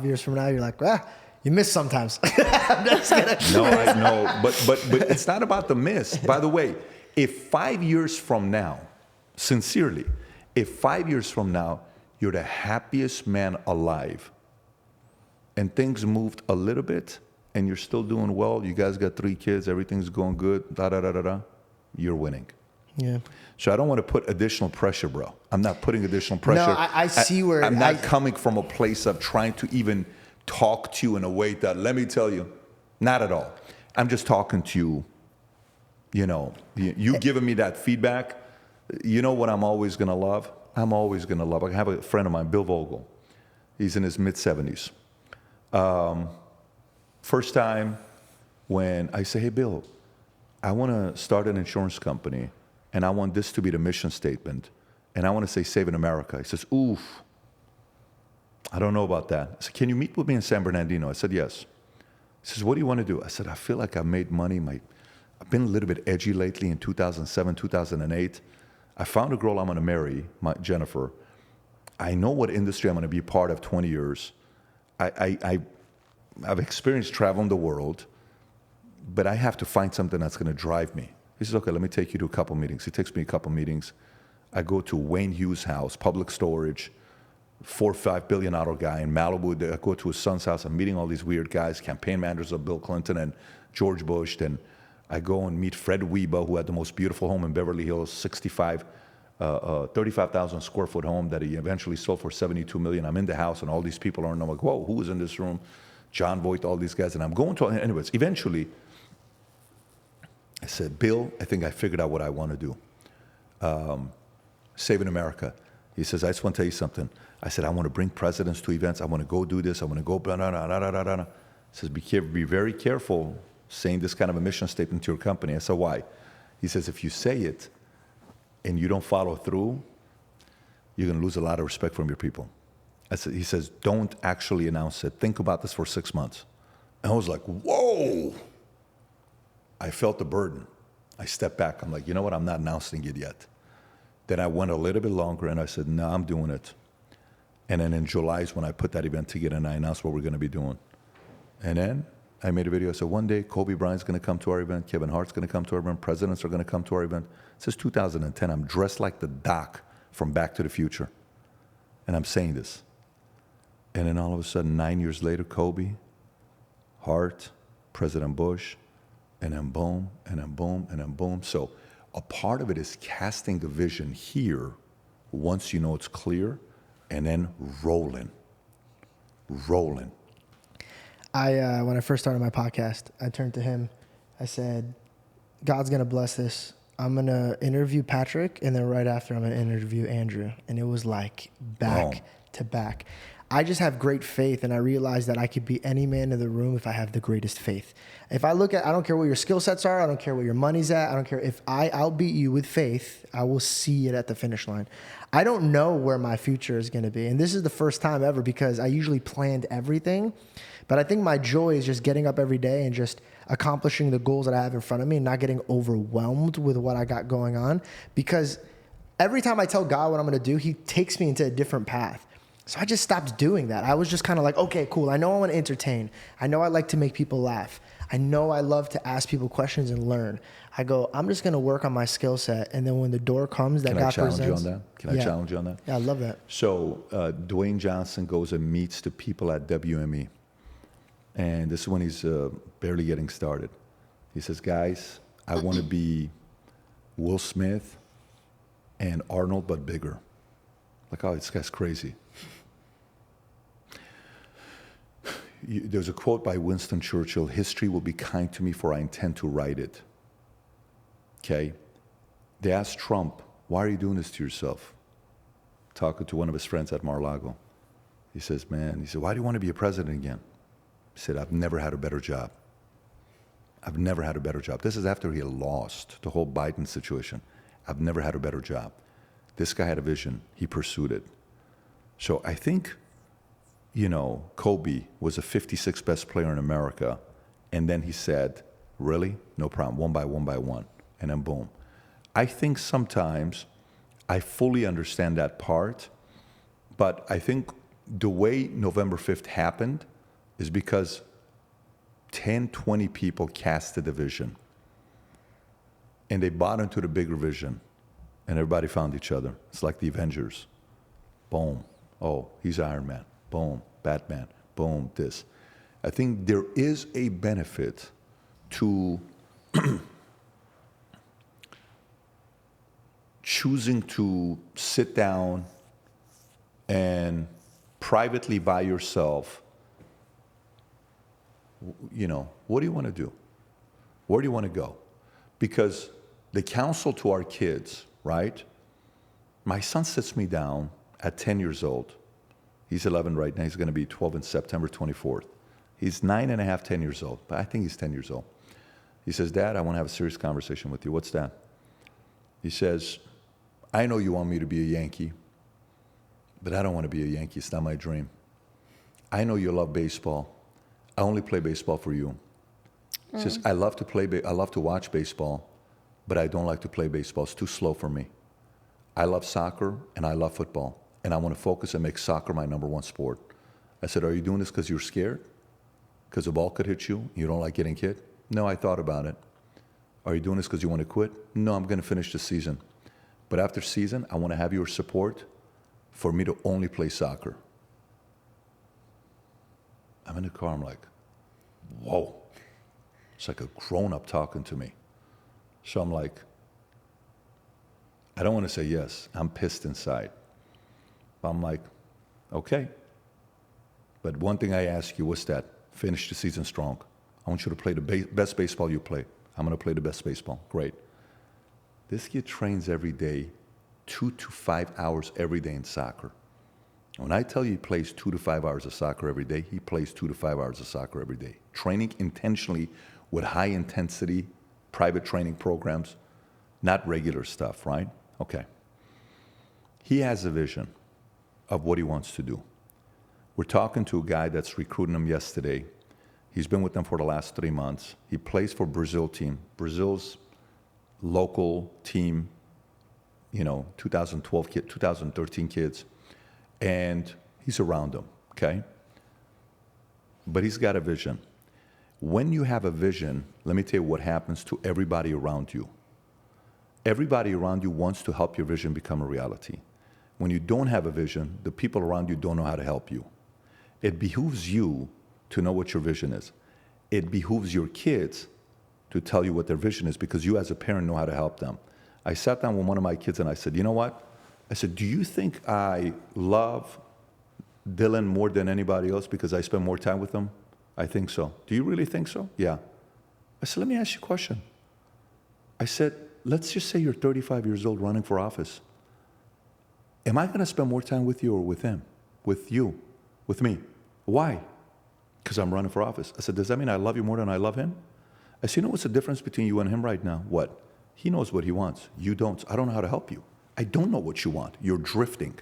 years from now, you're like, you miss sometimes. I'm just kidding. No, I know. But it's not about the miss. By the way, if 5 years from now, sincerely, if 5 years from now, you're the happiest man alive, and things moved a little bit, and you're still doing well, you guys got 3 kids, everything's going good, you're winning. Yeah. So I don't want to put additional pressure, bro. I'm not putting additional pressure. No, I see where... I'm not coming from a place of trying to even talk to you in a way that, let me tell you, not at all. I'm just talking to you, you giving me that feedback. You know what I'm always going to love? I have a friend of mine, Bill Vogel. He's in his mid-70s. First time when I say, hey, Bill, I want to start an insurance company, and I want this to be the mission statement, and I want to say Saving America. He says, oof, I don't know about that. I said, can you meet with me in San Bernardino? I said, yes. He says, what do you want to do? I said, I feel like I've made money. I've been a little bit edgy lately in 2007, 2008. I found a girl I'm going to marry, Jennifer. I know what industry I'm going to be part of 20 years. I've experienced traveling the world, but I have to find something that's going to drive me. He says, okay, let me take you to a couple meetings. He takes me a couple meetings. I go to Wayne Hughes' house, public storage, $4 or $5 billion guy in Malibu. I go to his son's house. I'm meeting all these weird guys, campaign managers of Bill Clinton and George Bush. Then I go and meet Fred Weiba, who had the most beautiful home in Beverly Hills, 35,000 square foot home that he eventually sold for $72 million. I'm in the house, and all these people are, and I'm like, whoa, who is in this room? John Voight, all these guys. And I'm going to, anyways, eventually, I said, Bill, I think I figured out what I want to do. Saving America. He says, I just want to tell you something. I said, I want to bring presidents to events. I want to go do this. I want to go, blah, blah, blah, blah, blah, blah. He says, be very careful saying this kind of a mission statement to your company. I said, why? He says, if you say it and you don't follow through, you're going to lose a lot of respect from your people. He says, don't actually announce it. Think about this for 6 months. And I was like, whoa. I felt the burden. I stepped back. I'm like, you know what? I'm not announcing it yet. Then I went a little bit longer, and I said, no, I'm doing it. And then in July is when I put that event together, and I announced what we're going to be doing. And then I made a video. I said, one day, Kobe Bryant's going to come to our event. Kevin Hart's going to come to our event. Presidents are going to come to our event. It says 2010. I'm dressed like the Doc from Back to the Future. And I'm saying this. And then all of a sudden, 9 years later, Kobe, Hart, President Bush, and then boom, and then boom, and then boom. So a part of it is casting a vision here once you know it's clear, and then rolling. When I first started my podcast, I turned to him. I said, God's going to bless this. I'm going to interview Patrick, and then right after I'm going to interview Andrew. And it was like back to back. I just have great faith, and I realize that I could be any man in the room if I have the greatest faith. If I don't care what your skill sets are, I don't care what your money's at, I don't care. If I outbeat you with faith, I will see it at the finish line. I don't know where my future is going to be, and this is the first time ever because I usually planned everything, but I think my joy is just getting up every day and just accomplishing the goals that I have in front of me and not getting overwhelmed with what I got going on, because every time I tell God what I'm going to do, he takes me into a different path. So I just stopped doing that. I was just kind of like, okay, cool. I know I want to entertain. I know I like to make people laugh. I know I love to ask people questions and learn. I go, I'm just going to work on my skill set. And then when the door comes that God presents. Can I challenge you on that? Can I challenge you on that? Yeah, I love that. So Dwayne Johnson goes and meets the people at WME. And this is when he's barely getting started. He says, guys, I want to be Will Smith and Arnold, but bigger. Like, oh, this guy's crazy. There's a quote by Winston Churchill, history will be kind to me for I intend to write it. Okay? They asked Trump, why are you doing this to yourself? Talking to one of his friends at Mar-a-Lago. He says, why do you want to be a president again? He said, I've never had a better job. I've never had a better job. This is after he had lost the whole Biden situation. I've never had a better job. This guy had a vision. He pursued it. So I think, Kobe was the 56th best player in America. And then he said, really? No problem. One by one. And then boom. I think sometimes I fully understand that part. But I think the way November 5th happened is because 10, 20 people casted the vision. And they bought into the bigger vision. And everybody found each other. It's like the Avengers. Boom. Oh, he's Iron Man. Boom. Batman. Boom. This. I think there is a benefit to choosing to sit down and privately by yourself, what do you want to do? Where do you want to go? Because the counsel to our kids, right? My son sits me down at 10 years old. He's 11 right now. He's going to be 12 on September 24th. He's 9 and a half, 10 years old, but I think he's 10 years old. He says, Dad, I want to have a serious conversation with you. What's that? He says, I know you want me to be a Yankee, but I don't want to be a Yankee. It's not my dream. I know you love baseball. I only play baseball for you. He says, I love to watch baseball, but I don't like to play baseball. It's too slow for me. I love soccer and I love football, and I want to focus and make soccer my number one sport. I said, are you doing this because you're scared? Because the ball could hit you? You don't like getting hit? No, I thought about it. Are you doing this because you want to quit? No, I'm going to finish the season. But after season, I want to have your support for me to only play soccer. I'm in the car, I'm like, whoa. It's like a grown-up talking to me. So I'm like, I don't want to say yes. I'm pissed inside. But I'm like, okay. But one thing I ask you, what's that? Finish the season strong. I want you to play the best baseball you play. I'm going to play the best baseball. Great. This kid trains every day, 2 to 5 hours every day in soccer. When I tell you he plays 2 to 5 hours of soccer every day, he plays 2 to 5 hours of soccer every day. Training intentionally with high intensity, private training programs, not regular stuff, right? Okay. He has a vision of what he wants to do. We're talking to a guy that's recruiting him yesterday. He's been with them for the last 3 months. He plays for Brazil team. Brazil's local team, 2012 kid, 2013 kids. And he's around them, okay? But he's got a vision. When you have a vision, let me tell you what happens to everybody around you. Everybody around you wants to help your vision become a reality. When you don't have a vision, the people around you don't know how to help you. It behooves you to know what your vision is. It behooves your kids to tell you what their vision is, because you as a parent know how to help them. I sat down with one of my kids and I said, you know what? I said, do you think I love Dylan more than anybody else because I spend more time with him? I think so. Do you really think so? Yeah. I said, let me ask you a question. I said, let's just say you're 35 years old running for office. Am I going to spend more time with you or with him? With you. with me. Why? Because I'm running for office. I said, does that mean I love you more than I love him? I said, you know what's the difference between you and him right now? What? He knows what he wants. You don't. I don't know how to help you. I don't know what you want. You're drifting.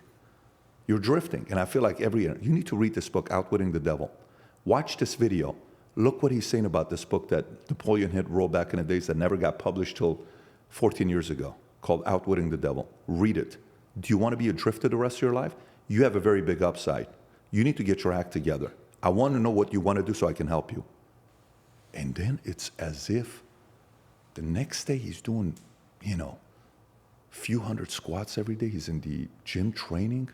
You're drifting. And I feel like you need to read this book, Outwitting the Devil. Watch this video. Look what he's saying about this book that Napoleon Hill wrote back in the days that never got published till 14 years ago, called Outwitting the Devil. Read it. Do you want to be a drifter the rest of your life? You have a very big upside. You need to get your act together. I want to know what you want to do so I can help you. And then it's as if the next day he's doing, few hundred squats every day. He's in the gym training.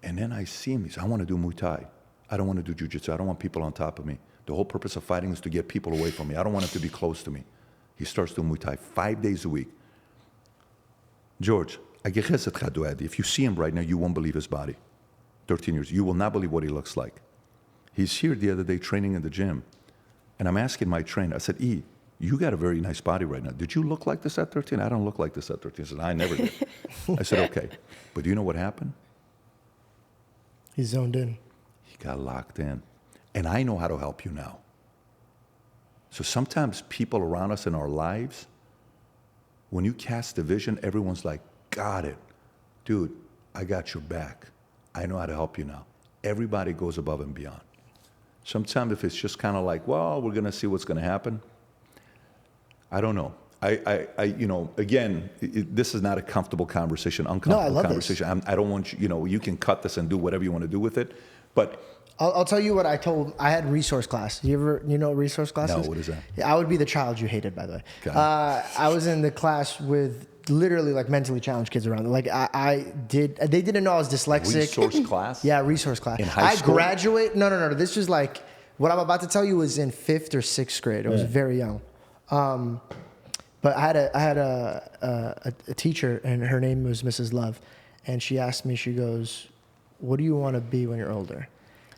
And then I see him. He says, I want to do Muay Thai. I don't want to do Jiu-Jitsu. I don't want people on top of me. The whole purpose of fighting is to get people away from me. I don't want them to be close to me. He starts doing Muay Thai 5 days a week. George, if you see him right now, you won't believe his body. 13 years. You will not believe what he looks like. He's here the other day training in the gym. And I'm asking my trainer, I said, you got a very nice body right now. Did you look like this at 13? I don't look like this at 13. He said, I never did. I said, okay. But do you know what happened? He zoned in. He got locked in. And I know how to help you now. So sometimes people around us in our lives, when you cast a vision, everyone's like, got it. Dude, I got your back. I know how to help you now. Everybody goes above and beyond. Sometimes if it's just kind of like, well, we're going to see what's going to happen. I don't know. Again, this is not a comfortable conversation, uncomfortable I love conversation. This. I don't want you can cut this and do whatever you want to do with it. But I'll tell you what I had resource class. You know what resource class is? No, what is that? Yeah, I would be the child you hated, by the way. Okay. I was in the class with literally like mentally challenged kids around. Like they didn't know I was dyslexic. Resource class? Yeah, resource class. In high school? I graduate. No. This was like, what I'm about to tell you was in 5th or 6th grade. I was very young. But I had a teacher, and her name was Mrs. Love. And she asked me, she goes, what do you want to be when you're older?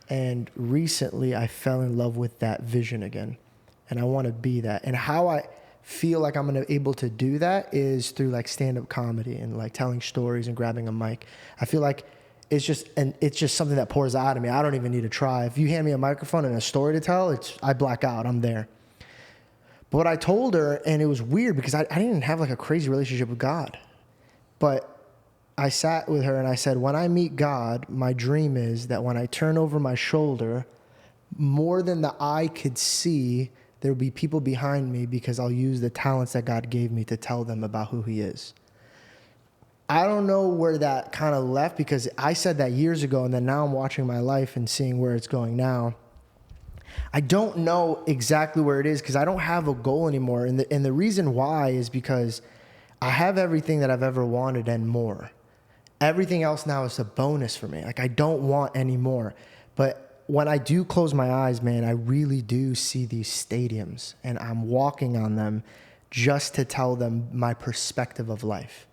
And recently I fell in love with that vision again. And I want to be that. And how I feel like I'm going to able to do that is through like stand-up comedy and like telling stories and grabbing a mic. I feel like it's just something that pours out of me. I don't even need to try. If you hand me a microphone and a story to tell, I black out. I'm there. But what I told her, and it was weird because I didn't have like a crazy relationship with God. But I sat with her and I said, when I meet God, my dream is that when I turn over my shoulder, more than the eye could see, there will be people behind me because I'll use the talents that God gave me to tell them about who he is. I don't know where that kind of left because I said that years ago, and then now I'm watching my life and seeing where it's going now. I don't know exactly where it is because I don't have a goal anymore. And the reason why is because I have everything that I've ever wanted and more. Everything else now is a bonus for me. Like, I don't want any more. But when I do close my eyes, man, I really do see these stadiums, and I'm walking on them just to tell them my perspective of life.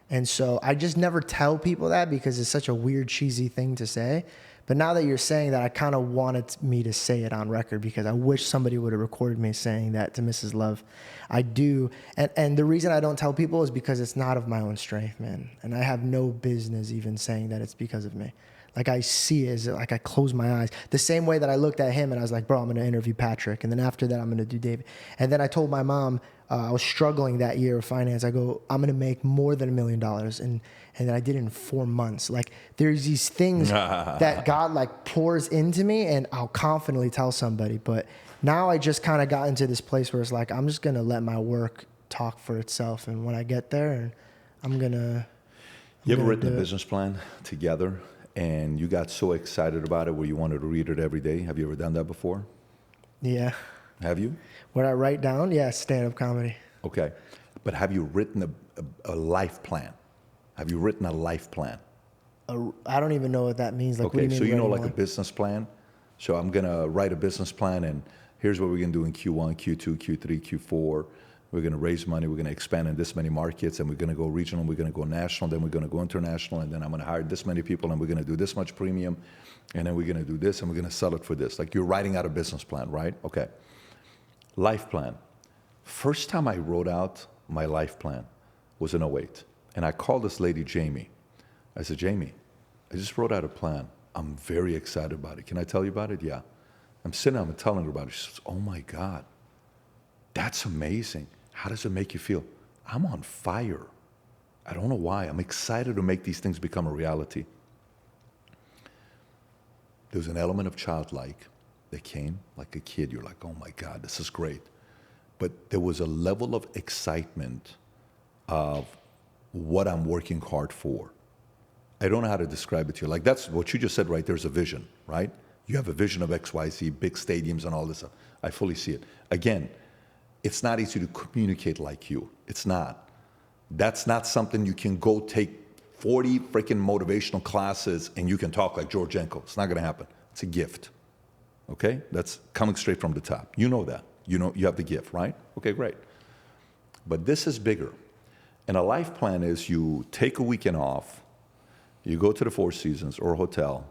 And so I just never tell people that because it's such a weird, cheesy thing to say. But now that you're saying that, I kind of wanted me to say it on record because I wish somebody would have recorded me saying that to Mrs. Love. I do. And the reason I don't tell people is because it's not of my own strength, man. And I have no business even saying that it's because of me. Like, I see it as like I close my eyes. The same way that I looked at him and I was like, bro, I'm going to interview Patrick. And then after that, I'm going to do David. And then I told my mom, I was struggling that year of finance. I go, I'm going to make more than $1 million. And then I did it in 4 months. Like, there's these things that God like pours into me, and I'll confidently tell somebody. But now I just kind of got into this place where it's like, I'm just going to let my work talk for itself. And when I get there, and I'm going to. You ever written a business plan together and you got so excited about it where you wanted to read it every day? Have you ever done that before? Yeah. Have you? What I write down? Yeah, stand-up comedy. Okay. But have you written a life plan? Have you written a life plan? I don't even know what that means. Like, okay, what do you mean? So you know, like life? a business plan? So I'm going to write a business plan, and here's what we're going to do in Q1, Q2, Q3, Q4. We're going to raise money. We're going to expand in this many markets, and we're going to go regional. We're going to go national. Then we're going to go international, and then I'm going to hire this many people, and we're going to do this much premium, and then we're going to do this, and we're going to sell it for this. Like, you're writing out a business plan, right? Okay. Life plan. First time I wrote out my life plan was in 2008. And I called this lady, Jamie. I said, Jamie, I just wrote out a plan. I'm very excited about it. Can I tell you about it? Yeah. I'm sitting there, I'm telling her about it. She says, oh my God, that's amazing. How does it make you feel? I'm on fire. I don't know why. I'm excited to make these things become a reality. There was an element of childlike that came, like a kid. You're like, oh my God, this is great. But there was a level of excitement of what I'm working hard for. I don't know how to describe it to you. Like, that's what you just said, right? There's a vision, right? You have a vision of XYZ, big stadiums and all this stuff. I fully see it. Again, it's not easy to communicate like you. It's not. That's not something you can go take 40 freaking motivational classes and you can talk like George Janko. It's not going to happen. It's a gift. Okay? That's coming straight from the top. You know that. You know you have the gift, right? Okay, great. But this is bigger. And a life plan is you take a weekend off, you go to the Four Seasons or a hotel,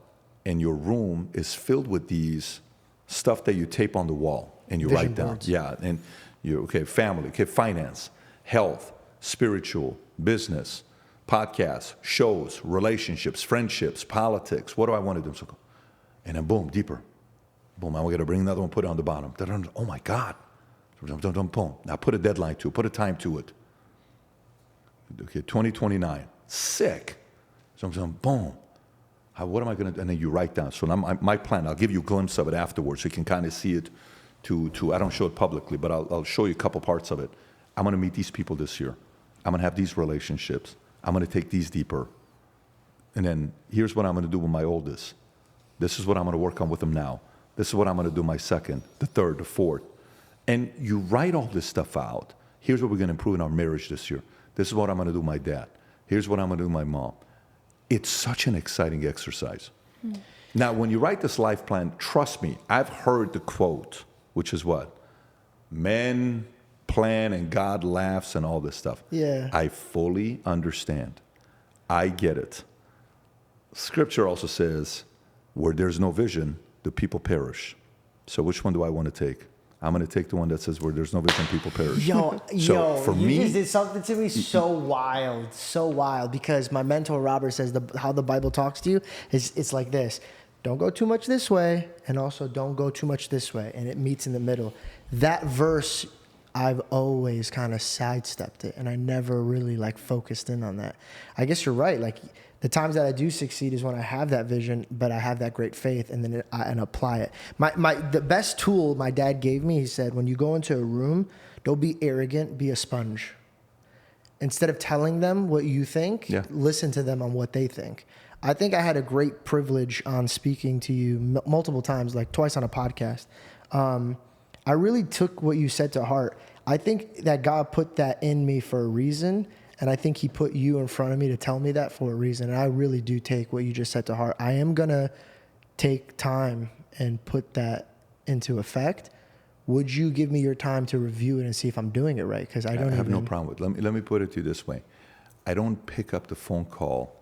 and your room is filled with these stuff that you tape on the wall and you write down. Yeah, and you, okay, family, okay, finance, health, spiritual, business, podcasts, shows, relationships, friendships, politics. What do I want to do? And then boom, deeper. Boom, I'm going to bring another one, put it on the bottom. Oh my God. Boom. Now put a deadline to it, put a time to it. Okay, 2029. Sick. So boom. What am I going to do? And then you write down. So my plan, I'll give you a glimpse of it afterwards so you can kind of see it. I don't show it publicly, but I'll show you a couple parts of it. I'm going to meet these people this year. I'm going to have these relationships. I'm going to take these deeper. And then here's what I'm going to do with my oldest. This is what I'm going to work on with them now. This is what I'm going to do my second, the third, the fourth. And you write all this stuff out. Here's what we're going to improve in our marriage this year. This is what I'm going to do with my dad. Here's what I'm going to do with my mom. It's such an exciting exercise. Now, when you write this life plan, trust me, I've heard the quote, which is what? Men plan and God laughs and all this stuff. Yeah. I fully understand. I get it. Scripture also says, where there's no vision, the people perish. So which one do I want to take? I'm going to take the one that says where there's no vision, people perish. For me, you just did something to me so wild, because my mentor Robert says how the Bible talks to you is it's like this: don't go too much this way, and also don't go too much this way, and it meets in the middle. That verse, I've always kind of sidestepped it, and I never really focused in on that. I guess you're right. Like, the times that I do succeed is when I have that vision, but I have that great faith, and then and apply it. The best tool my dad gave me, he said, when you go into a room, don't be arrogant, be a sponge. Instead of telling them what you think, listen to them on what they think. I think I had a great privilege on speaking to you multiple times, like twice on a podcast. I really took what you said to heart. I think that God put that in me for a reason. And I think he put you in front of me to tell me that for a reason. And I really do take what you just said to heart. I am going to take time and put that into effect. Would you give me your time to review it and see if I'm doing it right? Because I have no problem with it. Let me put it to you this way. I don't pick up the phone call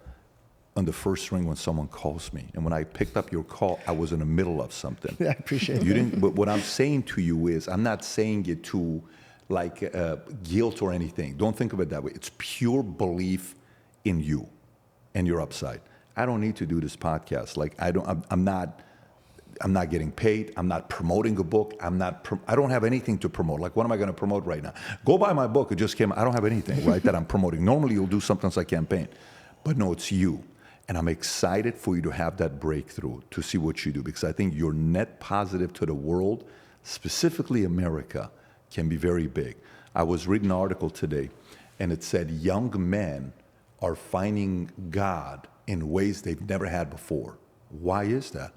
on the first ring when someone calls me. And when I picked up your call, I was in the middle of something. I appreciate you that. Didn't. But what I'm saying to you is, I'm not saying it to guilt or anything. Don't think of it that way. It's pure belief in you and your upside. I don't need to do this podcast. I'm not getting paid. I'm not promoting a book. I don't have anything to promote. Like, what am I going to promote right now? Go buy my book. It just came out. I don't have anything, right, that I'm promoting. Normally, you'll do something as a campaign. But no, it's you. And I'm excited for you to have that breakthrough, to see what you do, because I think your net positive to the world, specifically America, can be very big. I was reading an article today, and it said young men are finding God in ways they've never had before. Why is that?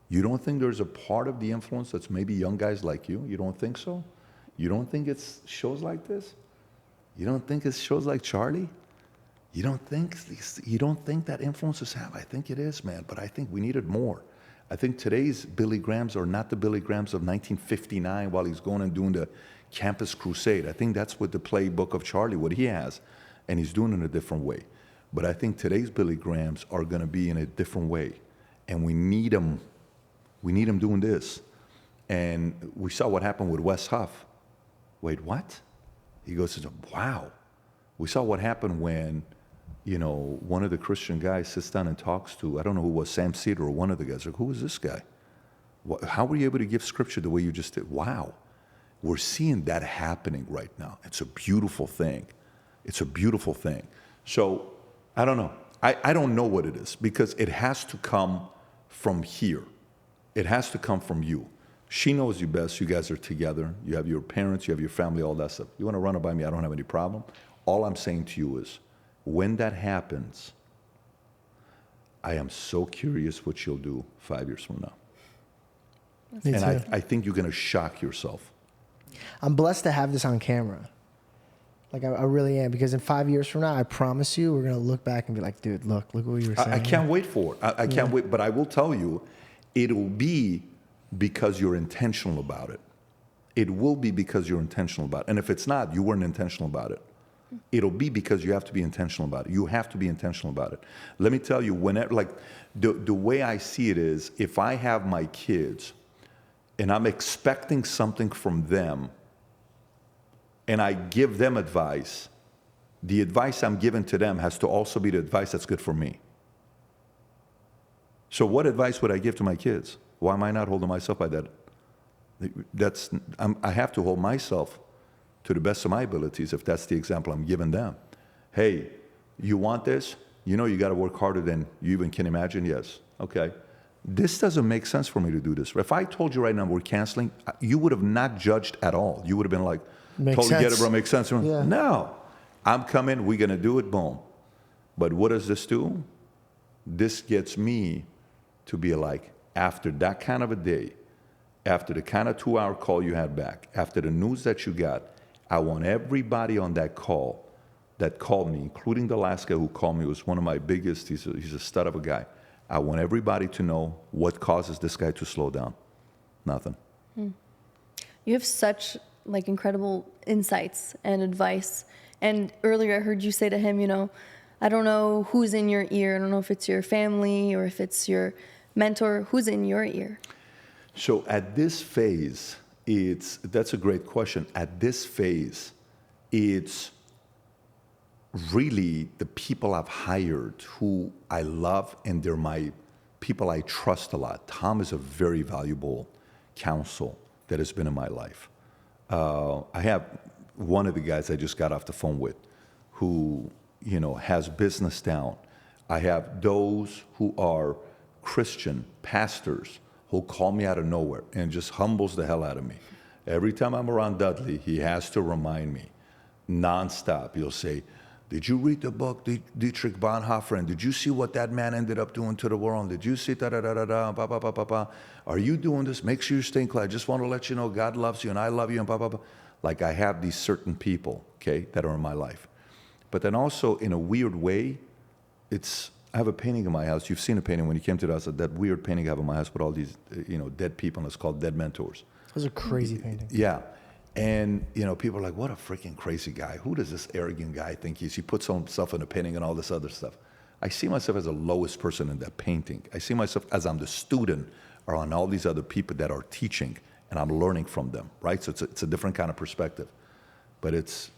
You don't think there's a part of the influence that's maybe young guys like you? You don't think so? You don't think it's shows like this? You don't think it's shows like Charlie? You don't think that influences have? I think it is, man, but I think we needed more. I think today's Billy Grahams are not the Billy Grahams of 1959 while he's going and doing the campus crusade. I think that's what the playbook of Charlie, what he has, and he's doing it in a different way. But I think today's Billy Grahams are going to be in a different way, and we need them. We need them doing this. And we saw what happened with Wes Huff. Wait, what? He goes, wow. We saw what happened when one of the Christian guys sits down and talks to, I don't know who it was, Sam Cedar or one of the guys. Like, who is this guy? How were you able to give scripture the way you just did? Wow. We're seeing that happening right now. It's a beautiful thing. It's a beautiful thing. So I don't know. I don't know what it is because it has to come from here. It has to come from you. She knows you best. You guys are together. You have your parents. You have your family, all that stuff. You want to run it by me? I don't have any problem. All I'm saying to you is when that happens, I am so curious what you'll do 5 years from now. Me and too. I think you're going to shock yourself. I'm blessed to have this on camera. Like, I really am, because in 5 years from now, I promise you, we're going to look back and be like, dude, look what you were saying. I can't wait for it. I can't wait. But I will tell you, it'll be because you're intentional about it. It will be because you're intentional about it. And if it's not, you weren't intentional about it. It'll be because you have to be intentional about it. You have to be intentional about it. Let me tell you, whenever, like, the way I see it is, if I have my kids and I'm expecting something from them, and I give them advice, the advice I'm giving to them has to also be the advice that's good for me. So what advice would I give to my kids? Why am I not holding myself by that? I have to hold myself to the best of my abilities if that's the example I'm giving them. Hey, you want this? You know you got to work harder than you even can imagine? Yes. Okay. This doesn't make sense for me to do this. If I told you right now we're canceling, you would have not judged at all. You would have been like, totally get it, bro, makes sense. Yeah. No. I'm coming, we're going to do it, boom. But what does this do? This gets me to be like, after that kind of a day, after the kind of 2-hour call you had back, after the news that you got, I want everybody on that call that called me, including the last guy who called me, was one of my biggest, he's a stud of a guy. I want everybody to know what causes this guy to slow down. Nothing. You have such like incredible insights and advice. And earlier I heard you say to him, I don't know who's in your ear. I don't know if it's your family or if it's your mentor. Who's in your ear? So at this phase, that's a great question. At this phase, it's really the people I've hired who I love, and they're my people I trust a lot. Tom is a very valuable counsel that has been in my life. I have one of the guys I just got off the phone with who, has business down. I have those who are Christian pastors who call me out of nowhere and just humbles the hell out of me. Every time I'm around Dudley, he has to remind me nonstop. He'll say, did you read the book, Dietrich Bonhoeffer, and did you see what that man ended up doing to the world? Did you see da-da-da-da-da, ba-ba-ba-ba-ba? Are you doing this? Make sure you're staying clear. I just want to let you know God loves you and I love you and ba-ba-ba. Like, I have these certain people, okay, that are in my life. But then also, in a weird way, I have a painting in my house. You've seen a painting when you came to the house, that weird painting I have in my house with all these, dead people, and it's called Dead Mentors. It was a crazy painting. Yeah. And, people are like, what a freaking crazy guy. Who does this arrogant guy think he is? He puts himself in a painting and all this other stuff. I see myself as the lowest person in that painting. I see myself as I'm the student or on all these other people that are teaching, and I'm learning from them, right? So it's a different kind of perspective. But it's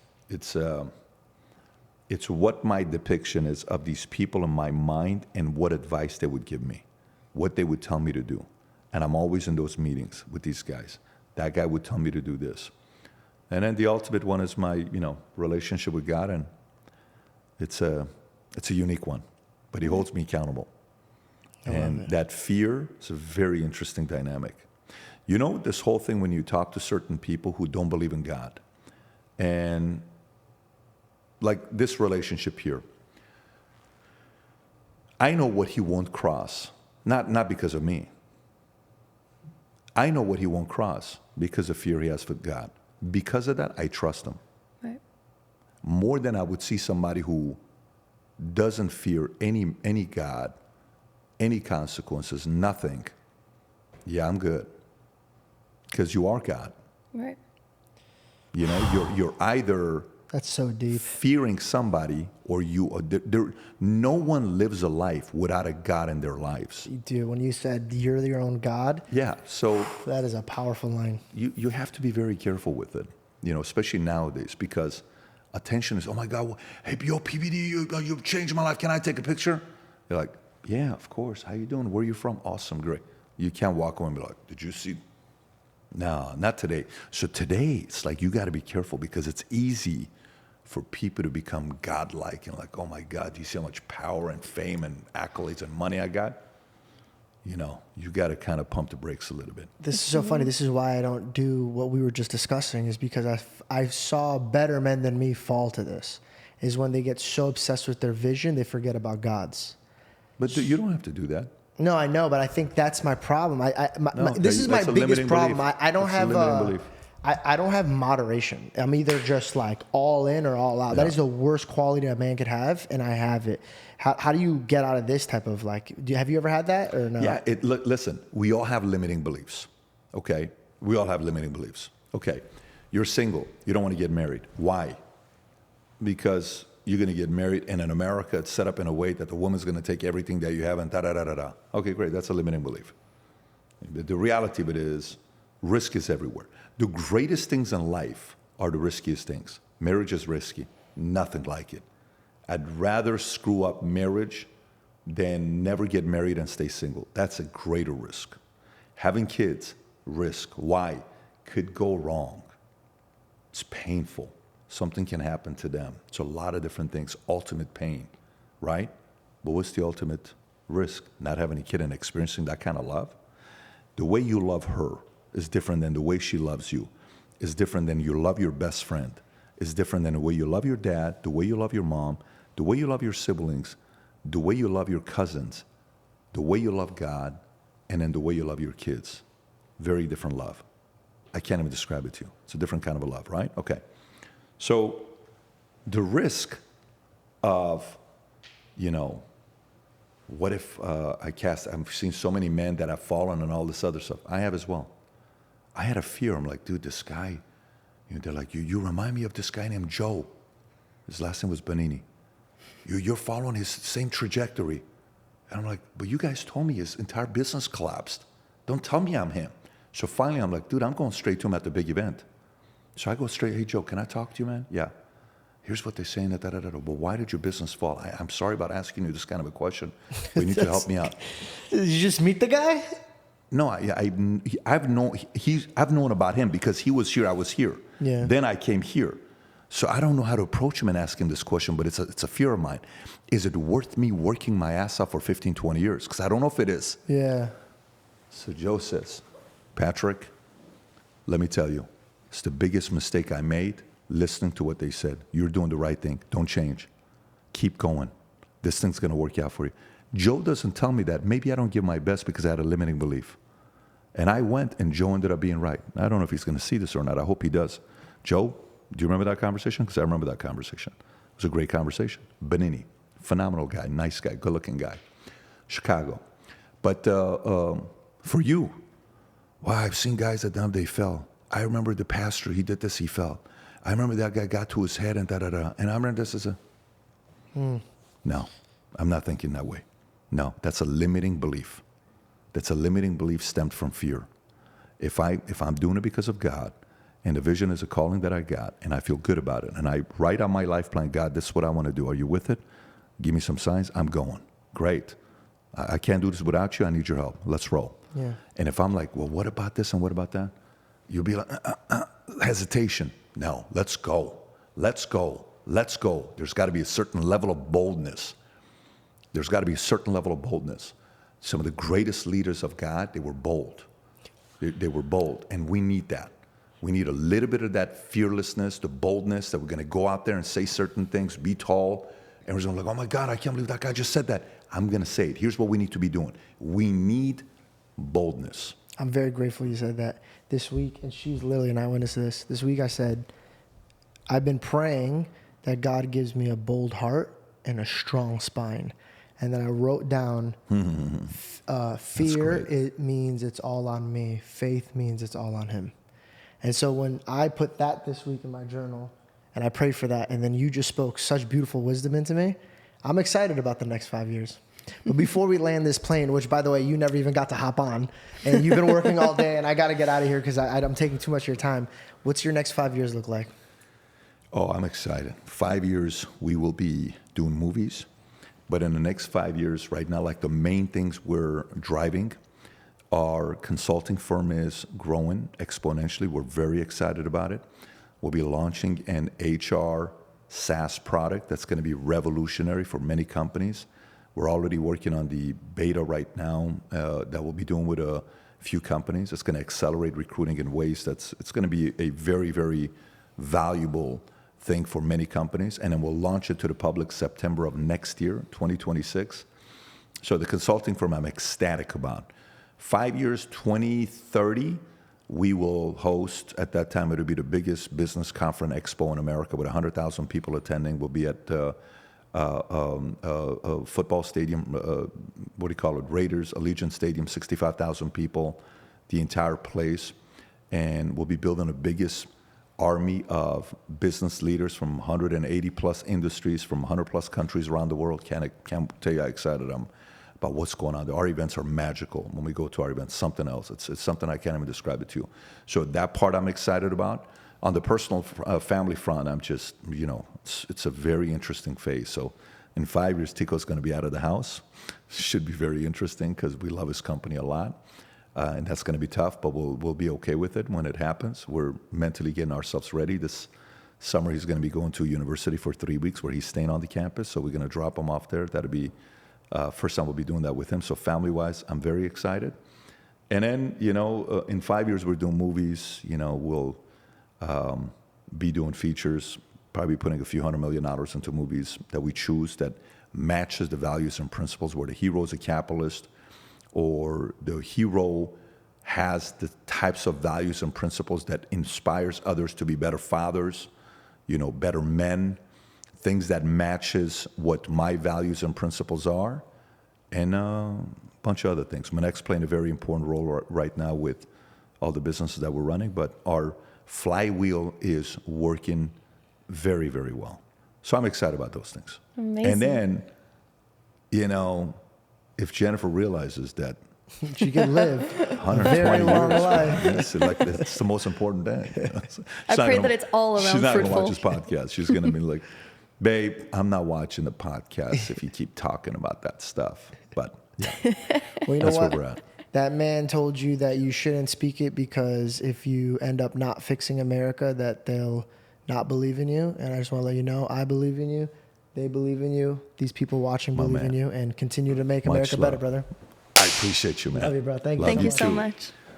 what my depiction is of these people in my mind and what advice they would give me, what they would tell me to do. And I'm always in those meetings with these guys. That guy would tell me to do this. And then the ultimate one is my, relationship with God, and it's a unique one, but he holds me accountable. And that fear is a very interesting dynamic. This whole thing when you talk to certain people who don't believe in God, and like this relationship here, I know what he won't cross, not because of me. I know what he won't cross because of fear he has for God. Because of that, I trust him. Right. More than I would see somebody who doesn't fear any God, any consequences, nothing. Yeah, I'm good. Because you are God. Right. You're either That's so deep. fearing somebody or no one lives a life without a God in their lives. Dude, when you said you're your own God, Yeah, so that is a powerful line. you have to be very careful with it, especially nowadays, because Attention is, oh my God, hey, yo, PBD, you've changed my life. Can I take a picture? You're like, yeah, of course. How you doing? Where are you from? Awesome, great. You can't walk away and be like, did you see? No, not today. So today, it's like you got to be careful because it's easy for people to become godlike and like, oh my God, do you see how much power and fame and accolades and money I got? You know, you got to kind of pump the brakes a little bit. This is so funny. This is why I don't do what we were just discussing, is because I saw better men than me fall to this, is when they get so obsessed with their vision, they forget about God's. But you don't have to do that. No, I know, but I think that's my problem. This is my biggest problem. I don't have I don't have moderation. I'm either just like all in or all out. Yeah. That is the worst quality a man could have, and I have it. How do you get out of this type of like? Have you ever had that or no? Yeah. Listen, we all have limiting beliefs. Okay, we all have limiting beliefs. Okay, you're single. You don't want to get married. Why? Because you're going to get married, and in America, it's set up in a way that the woman's going to take everything that you have and da-da-da-da-da. Okay, great. That's a limiting belief. The reality of it is risk is everywhere. The greatest things in life are the riskiest things. Marriage is risky. Nothing like it. I'd rather screw up marriage than never get married and stay single. That's a greater risk. Having kids, risk. Why? Could go wrong. It's painful. Something can happen to them. It's a lot of different things. Ultimate pain, right? But what's the ultimate risk? Not having a kid and experiencing that kind of love? The way you love her is different than the way she loves you. It's different than you love your best friend. It's different than the way you love your dad, the way you love your mom, the way you love your siblings, the way you love your cousins, the way you love God, and then the way you love your kids. Very different love. I can't even describe it to you. It's a different kind of a love, right? Okay. So the risk of, what if I've seen so many men that have fallen and all this other stuff. I have as well. I had a fear. I'm like, dude, this guy, they're like, you remind me of this guy named Joe. His last name was Bonini. You're following his same trajectory. And I'm like, but you guys told me his entire business collapsed. Don't tell me I'm him. So finally, I'm like, dude, I'm going straight to him at the big event. So I go straight, hey, Joe, can I talk to you, man? Yeah. Here's what they're saying. Well, why did your business fall? I'm sorry about asking you this kind of a question. But you need to help me out. Did you just meet the guy? No, I've known about him because he was here, I was here. Yeah. Then I came here. So I don't know how to approach him and ask him this question, but it's a fear of mine. Is it worth me working my ass off for 15, 20 years? Because I don't know if it is. Yeah. So Joe says, Patrick, let me tell you, it's the biggest mistake I made listening to what they said. You're doing the right thing. Don't change. Keep going. This thing's going to work out for you. Joe doesn't tell me that. Maybe I don't give my best because I had a limiting belief. And I went, and Joe ended up being right. I don't know if he's going to see this or not. I hope he does. Joe, do you remember that conversation? Because I remember that conversation. It was a great conversation. Benini, phenomenal guy, nice guy, good-looking guy. Chicago. But for you, wow, I've seen guys that they fell. I remember the pastor, he did this, he fell. I remember that guy got to his head and da-da-da. And I remember this as a... No, I'm not thinking that way. No, that's a limiting belief. That's a limiting belief stemmed from fear. If I'm doing it because of God, and the vision is a calling that I got, and I feel good about it, and I write on my life plan, God, this is what I want to do. Are you with it? Give me some signs. I'm going. Great. I can't do this without you. I need your help. Let's roll. Yeah. And if I'm like, well, what about this and what about that? You'll be like, hesitation. No, let's go. Let's go. Let's go. There's got to be a certain level of boldness. There's got to be a certain level of boldness. Some of the greatest leaders of God, they were bold. They were bold, and we need that. We need a little bit of that fearlessness, the boldness that we're going to go out there and say certain things, be tall, and we're going to like, oh my God, I can't believe that guy just said that. I'm going to say it. Here's what we need to be doing. We need boldness. I'm very grateful you said that this week, and she's literally an eyewitness to this. This week I said, I've been praying that God gives me a bold heart and a strong spine. And then I wrote down, fear, it means it's all on me. Faith means it's all on him. And so when I put that this week in my journal, and I prayed for that, and then you just spoke such beautiful wisdom into me, I'm excited about the next 5 years. But before we land this plane, which, by the way, you never even got to hop on, and you've been working all day, and I got to get out of here because I'm taking too much of your time. What's your next 5 years look like? Oh, I'm excited. 5 years, we will be doing movies. But in the next 5 years, right now, like the main things we're driving, our consulting firm is growing exponentially. We're very excited about it. We'll be launching an HR SaaS product that's going to be revolutionary for many companies. We're already working on the beta right now that we'll be doing with a few companies. It's going to accelerate recruiting in ways it's going to be a very, very valuable thing for many companies. And then we'll launch it to the public September of next year, 2026. So the consulting firm I'm ecstatic about. 5 years, 2030, we will host, at that time, it'll be the biggest business conference expo in America with 100,000 people attending. We'll be at a football stadium, what do you call it, Raiders, Allegiant Stadium, 65,000 people, the entire place. And we'll be building the biggest army of business leaders from 180 plus industries, from 100 plus countries around the world. Can't tell you how excited I'm about what's going on. Our events are magical. When we go to our events, something else. It's something I can't even describe it to you. So that part I'm excited about. On the personal family front, I'm just, it's a very interesting phase. So in 5 years, Tico's going to be out of the house. Should be very interesting because we love his company a lot. And that's going to be tough, but we'll be okay with it when it happens. We're mentally getting ourselves ready. This summer, he's going to be going to a university for 3 weeks where he's staying on the campus. So we're going to drop him off there. That'll be first time we'll be doing that with him. So family-wise, I'm very excited. And then, in 5 years, we're doing movies. We'll be doing features, probably putting a few $100 million into movies that we choose that matches the values and principles where the hero is a capitalist or the hero has the types of values and principles that inspires others to be better fathers, better men, things that matches what my values and principles are, and a bunch of other things. Manek's playing a very important role right now with all the businesses that we're running, but our flywheel is working very, very well. So I'm excited about those things. Amazing. And then, if Jennifer realizes that She could live 120 very long years, life. it's the most important thing. I pray that it's all around She's not going to fruitful. watch this podcast. She's going to be like, babe, I'm not watching the podcast if you keep talking about that stuff. But yeah, Well, you know that's what? where we're at. That man told you that you shouldn't speak it because if you end up not fixing America, that they'll not believe in you. And I just want to let you know, I believe in you. They believe in you. These people watching believe in you, and continue to make America better, brother. I appreciate you, man. Love you, bro. Thank you. Thank you you so too. much.